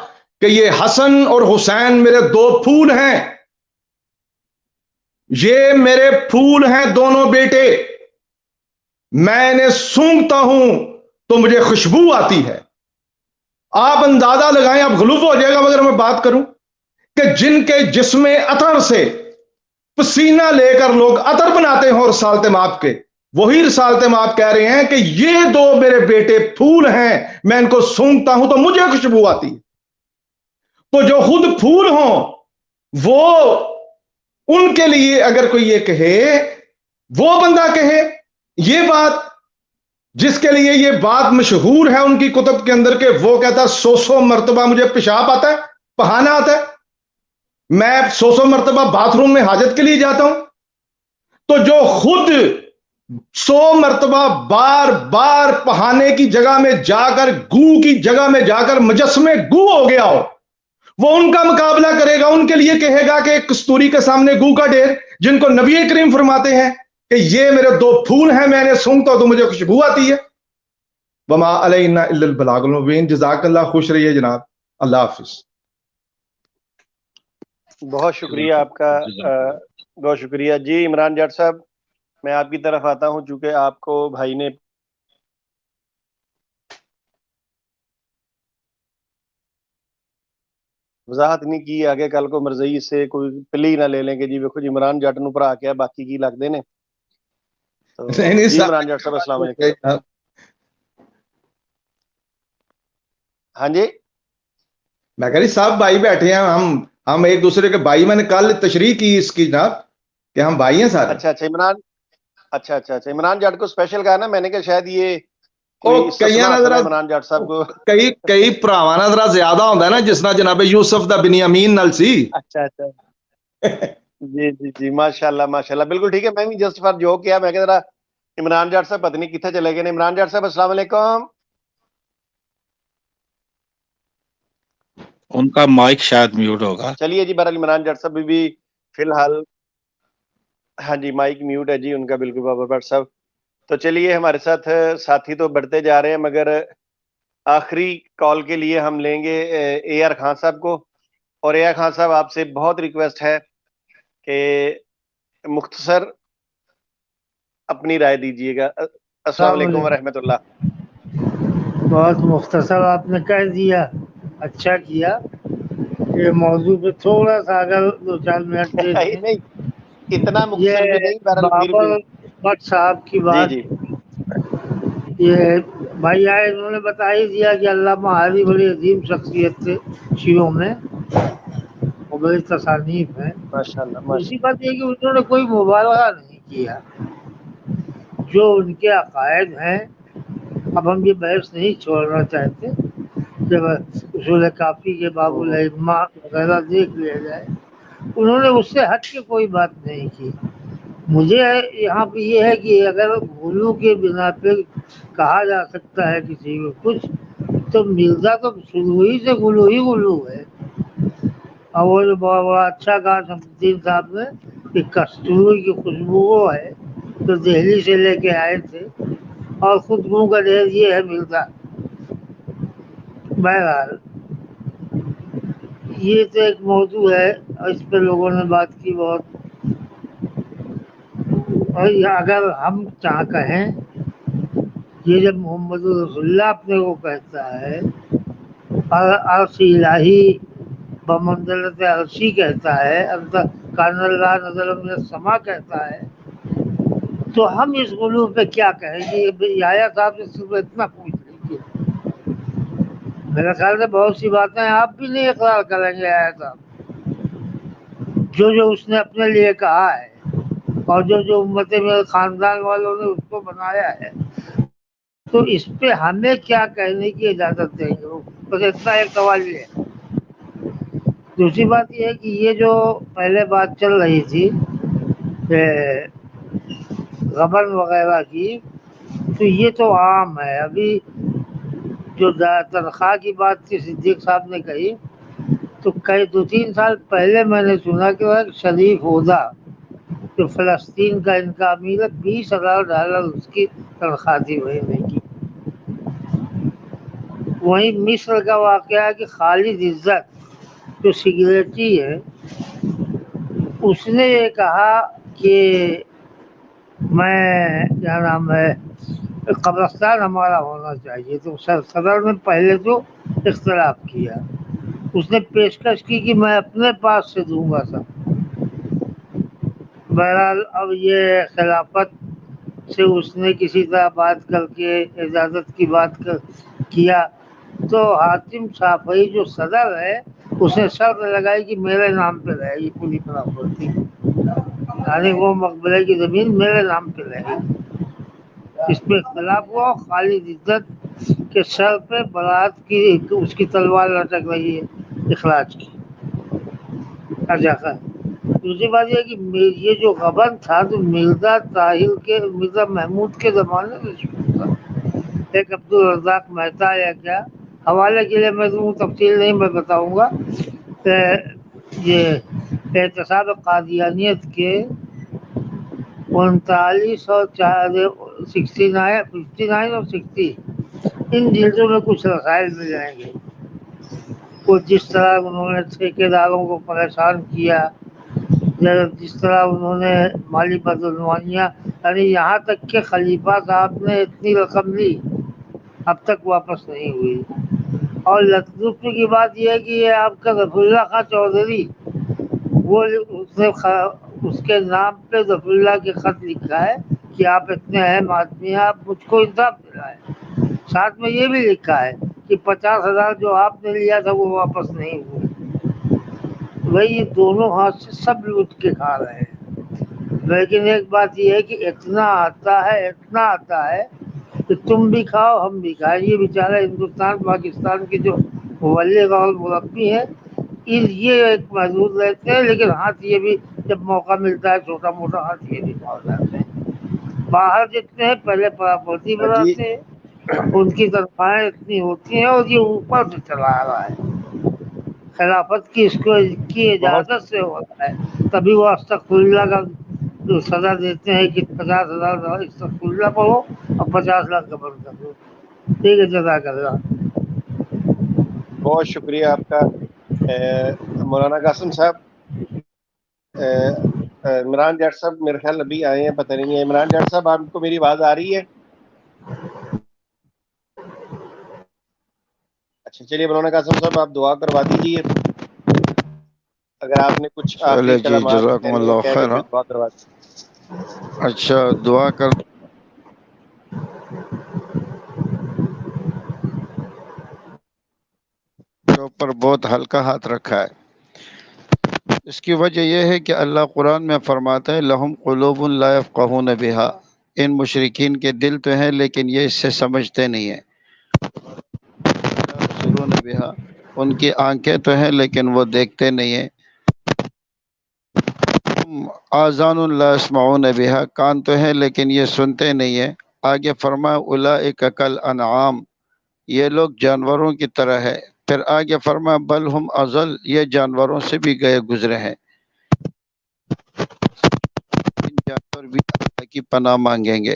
کہ یہ حسن اور حسین میرے دو پھول ہیں، یہ میرے پھول ہیں دونوں بیٹے، میں انہیں سونگھتا ہوں تو مجھے خوشبو آتی ہے. آپ اندازہ لگائیں، آپ غلوب ہو جائے گا اگر میں بات کروں کہ جن کے جسم عطر سے پسینہ لے کر لوگ عطر بناتے ہیں اور رسالت مآب کے، وہی رسالت مآب کہہ رہے ہیں کہ یہ دو میرے بیٹے پھول ہیں، میں ان کو سونگھتا ہوں تو مجھے خوشبو آتی ہے. تو جو خود پھول ہوں وہ ان کے لیے اگر کوئی یہ کہے، وہ بندہ کہے یہ بات جس کے لیے یہ بات مشہور ہے ان کی کتب کے اندر کہ وہ کہتا 100 مرتبہ مجھے پیشاب آتا ہے، پہانا آتا ہے، میں 100 مرتبہ باتھ روم میں حاجت کے لیے جاتا ہوں. تو جو خود 100 مرتبہ بار بار پہانے کی جگہ میں جا کر، گو کی جگہ میں جا کر مجسمے گو ہو گیا ہو، وہ ان کا مقابلہ کرے گا، ان کے لیے کہے گا کہ ایک کستوری کے سامنے گو کا ڈھیر، جن کو نبی کریم فرماتے ہیں کہ یہ میرے 2 پھول ہیں، میں نے سونگتا ہوں تو مجھے خوشبو آتی ہے. وما علینا الا البلاغ المبین. جزاک اللہ، خوش رہیے جناب، اللہ حافظ. بہت شکریہ آپ کا، بہت شکریہ جی. عمران جٹ صاحب میں آپ کی طرف آتا ہوں، چونکہ آپ کو بھائی نے وضاحت نہیں کی، آگے کل کو مرضی سے کوئی پلی نہ لے لیں کہ جی دیکھو جی عمران جٹ نو بھرا کے باقی کی لگتے نے. جی عمران جٹ صاحب السلام علیکم. ہاں جی میں کہہ رہی صاحب بھائی بیٹھے ہیں، ہم ایک دوسرے کے بھائی. میں نے کل تشریح کی اس کی جناب کہ ہم بھائی ہیں سارے. اچھا عمران، اچھا عمران جٹ کو اسپیشل کہا نا میں نے کہ شاید یہ عمران جٹ صاحب کو کئی پراواں نال ذرا زیادہ ہوندا ہے نا، جس طرح جناب یوسف دا بنیامین نال سی. اچھا جی ماشاءاللہ بالکل ٹھیک ہے. میں بھی جسٹ فار جوک کیا، میں کہ ذرا عمران جٹ صاحب پتہ نہیں کتنے چلے گئے. عمران جٹ صاحب السلام علیکم. ان کا مائک شاید میوٹ ہوگا. چلیے جی بہرحال عمران جٹ صاحب بھی فی الحال، ہاں جی مائک میوٹ ہے جی ان کا بالکل بابر بٹ صاحب. تو چلیے ہمارے ساتھ ساتھی تو بڑھتے جا رہے ہیں، مگر آخری کال کے لیے ہم لیں گے اے آر خان صاحب کو. اور اے آر خان صاحب آپ سے بہت ریکویسٹ ہے کہ مختصر اپنی رائے دیجیے گا. السلام علیکم ورحمۃ اللہ. بہت مختصر آپ نے کہہ دیا، اچھا کیا. یہ موضوع پہ تھوڑا سا اگر 2-4 منٹ دے دیں. نہیں اتنا مختصر بھی نہیں، بابر بٹ صاحب کی بات. جی یہ بھائی آئے انہوں نے بتا ہی دیا کہ علامہ حاوی بڑی عظیم شخصیت تھے شیعوں میں، اور بڑی تصانیف ہیں. دوسری بات یہ کہ انہوں نے کوئی مبالغہ نہیں کیا. جو ان کے عقائد ہیں، اب ہم یہ بحث نہیں چھوڑنا چاہتے، جب اصول کافی کے باب الائمہ وغیرہ دیکھ لیا جائے، انہوں نے اس سے ہٹ کے کوئی بات نہیں کی. مجھے یہاں پہ یہ ہے کہ اگر غلو کے بنا پہ کہا جا سکتا ہے کسی کو کچھ، تو مرزا تو شروع ہی سے غلو ہے. اور وہ جو بہت بڑا اچھا کہا شمس الدین صاحب نے کہ کستوری کی خوشبو وہ ہے تو دہلی سے لے کے آئے تھے، اور خوشبو کا ڈھیر یہ ہے مرزا. بہرحال یہ تو ایک موضوع ہے، اور اس پہ لوگوں نے بات کی بہت. اور اگر ہم کیا کہیں، یہ جب محمد رسول اللہ اپنے کو کہتا ہے، اور عرش الہی بمنزلت عرشی کہتا ہے، کان اللہ نزل من السماء کہتا ہے، تو ہم اس غلو پہ کیا کہیں گے؟ یحییٰ صاحب سے صرف اتنا پوچھ لیجیے. میرے خیال سے بہت سی باتیں آپ بھی نہیں اقرار کریں گے یحییٰ صاحب، جو اس نے اپنے لیے کہا ہے، اور جو امت میرے خاندان والوں نے اس کو بنایا ہے. تو اس پہ ہمیں کیا کہنے کی اجازت دیں گے؟ بس اتنا ایک سوال یہ ہے. دوسری بات یہ ہے کہ یہ جو پہلے بات چل رہی تھی کہ غبن وغیرہ کی، تو یہ تو عام ہے. ابھی جو تنخواہ کی بات تھی صدیق صاحب نے کہی، تو 2-3 سال پہلے میں نے سنا کہ وہ شریف ہودا جو فلسطین کا ان کا امیر ہے، $20,000 اس کی تنخواہ تھی مہینے کی. وہیں مصر کا واقعہ ہے کہ خالد عزت جو سیکریٹری ہے، اس نے یہ کہا کہ میں کیا نام ہے قبرستان ہمارا ہونا چاہیے. تو صدر نے پہلے تو اختلاف کیا، اس نے پیشکش کی کہ میں اپنے پاس سے دوں گا سب. بہرحال اب یہ خلافت سے اس نے کسی طرح بات کر کے اجازت کی بات کیا، تو حاتم صافی جو صدر ہے اس نے شرط لگائی کہ میرے نام پہ رہے گی پوری پراپرٹی، یعنی وہ مقبرے کی زمین میرے نام پہ رہے گی. اس پہ اختلاف ہوا. خالد عزت کے سر پہ برات کی اس کی تلوار لٹک رہی ہے اخراج کی. اچھا دوسری بات یہ کہ یہ جو غبن تھا تو مرزا طاہر کے مرزا محمود کے زمانے میں شروع تھا. ایک عبدالرزاق مہتا یا کیا حوالے کے لیے میں تمہیں تفصیل نہیں میں بتاؤں گا. یہ احتساب قادیانیت کے 39 اور 59 اور 60 ان جلدوں میں کچھ رسائل مل جائیں گے. وہ جس طرح انہوں نے ٹھیکیداروں کو پریشان کیا, جس طرح انہوں نے مالی بدعنوانیاں, یعنی یہاں تک کہ خلیفہ صاحب نے اتنی رقم لی اب تک واپس نہیں ہوئی. اور لطف کی بات یہ ہے کہ یہ آپ کا ظفر اللہ خان چودھری وہ اس کے نام پہ ظفر اللہ کے خط لکھا ہے کہ آپ اتنے اہم آدمی ہیں, آپ مجھ کو انصاف دلائیں. ساتھ میں یہ بھی لکھا ہے کہ 50,000 جو آپ نے لیا تھا وہ واپس نہیں ہوئے. بھائی یہ دونوں ہاتھ سے سب لوٹ کے کھا رہے ہیں. لیکن ایک بات یہ ہے کہ اتنا آتا ہے کہ تم بھی کھاؤ ہم بھی کھائیں. یہ بیچارہ ہندوستان پاکستان کے جو مبلغ اور مربی ہیں یہ ایک محدود رہتے ہیں, لیکن ہاتھ یہ بھی جب موقع ملتا ہے چھوٹا موٹا ہاتھ یہ بھی کھا جاتے ہیں. باہر جتنے ہیں پہلے پراپرٹی جی بناتے ہیں, ان کی تنخواہیں اتنی ہوتی ہیں اور یہ اوپر سے چلا آ رہا ہے. خلافت کی اس کو کی اجازت سے ہوتا ہے, تبھی وہ استغفر اللہ کا جو سزا دیتے ہیں کہ 50,000 استغفر اللہ پڑھو اور 50 لاکھ کا بند کر دو. ٹھیک ہے, جزاک اللہ. بہت شکریہ آپ کا مولانا قاسم صاحب. عمران جٹ صاحب میرے خیال ابھی آئے ہیں, پتہ نہیں ہے. عمران جٹ صاحب آپ کو میری آواز آ رہی ہے؟ اچھا چلیے مولانا قاسم صاحب آپ دعا کروا دیجیے. اگر آپ نے کچھ آخری چلے جی, کلمات جزاکم کہنے ہیں اللہ کہہ کے خیر. پھر دعا کروا دیجیے. اچھا دعا کر کے اوپر بہت ہلکا ہاتھ رکھا ہے. اس کی وجہ یہ ہے کہ اللہ قرآن میں فرماتا ہے لہم قلوب لا یفقہون بہا. ان مشرکین کے دل تو ہیں لیکن یہ اس سے سمجھتے نہیں ہیں. بہا, ان کی آنکھیں تو ہیں لیکن وہ دیکھتے نہیں ہیں. آذان لا یسمعون بہا, کان تو ہیں لیکن یہ سنتے نہیں ہیں. آگے فرمایا اولئک کالانعام, یہ لوگ جانوروں کی طرح ہے. پھر آگے فرمایا بل ہم اضل, یہ جانوروں سے بھی گئے گزرے ہیں. ان جانور بھی اللہ کی پناہ مانگیں گے.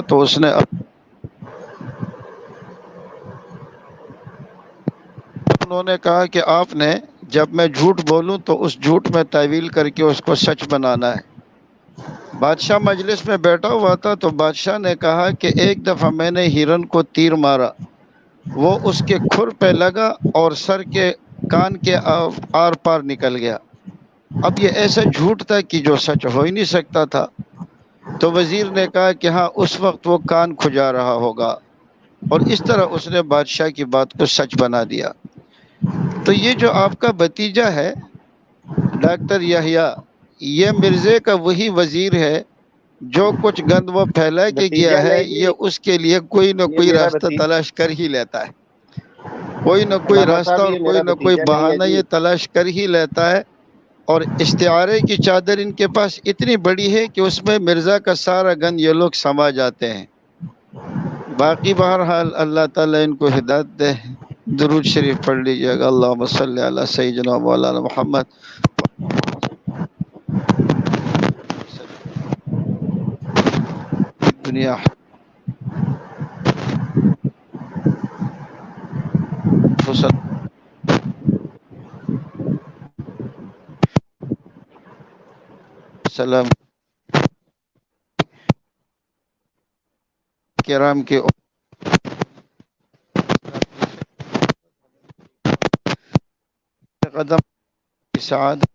تو اس نے انہوں نے کہا کہ آپ نے جب میں جھوٹ بولوں تو اس جھوٹ میں تعویل کر کے اس کو سچ بنانا ہے. بادشاہ مجلس میں بیٹھا ہوا تھا تو بادشاہ نے کہا کہ ایک دفعہ میں نے ہرن کو تیر مارا, وہ اس کے کھر پہ لگا اور سر کے کان کے آر پار نکل گیا. اب یہ ایسا جھوٹ تھا کہ جو سچ ہو ہی نہیں سکتا تھا. تو وزیر نے کہا کہ ہاں اس وقت وہ کان کھجا رہا ہوگا, اور اس طرح اس نے بادشاہ کی بات کو سچ بنا دیا. تو یہ جو آپ کا بھتیجا ہے ڈاکٹر یحییٰ, یہ مرزے کا وہی وزیر ہے جو کچھ گند وہ پھیلا کے گیا بھتیجا ہے, نہیں جی, یہ اس کے لیے کوئی نہ یہ کوئی میرا راستہ تلاش کر ہی لیتا ہے. کوئی نہ کوئی علامہ راستہ صاحب اور یہ کوئی میرا نہ کوئی بھتیجا نہیں ہے بہانہ جی. یہ تلاش کر ہی لیتا ہے. اور استعارے کی چادر ان کے پاس اتنی بڑی ہے کہ اس میں مرزا کا سارا گند یہ لوگ سما جاتے ہیں. باقی بہرحال اللہ تعالیٰ ان کو ہدایت دے. درود شریف پڑھ لیجیے گا. اللہم صلی علی سیدنا مولانا محمد. دنیا سلام کرام کے قدم سعادت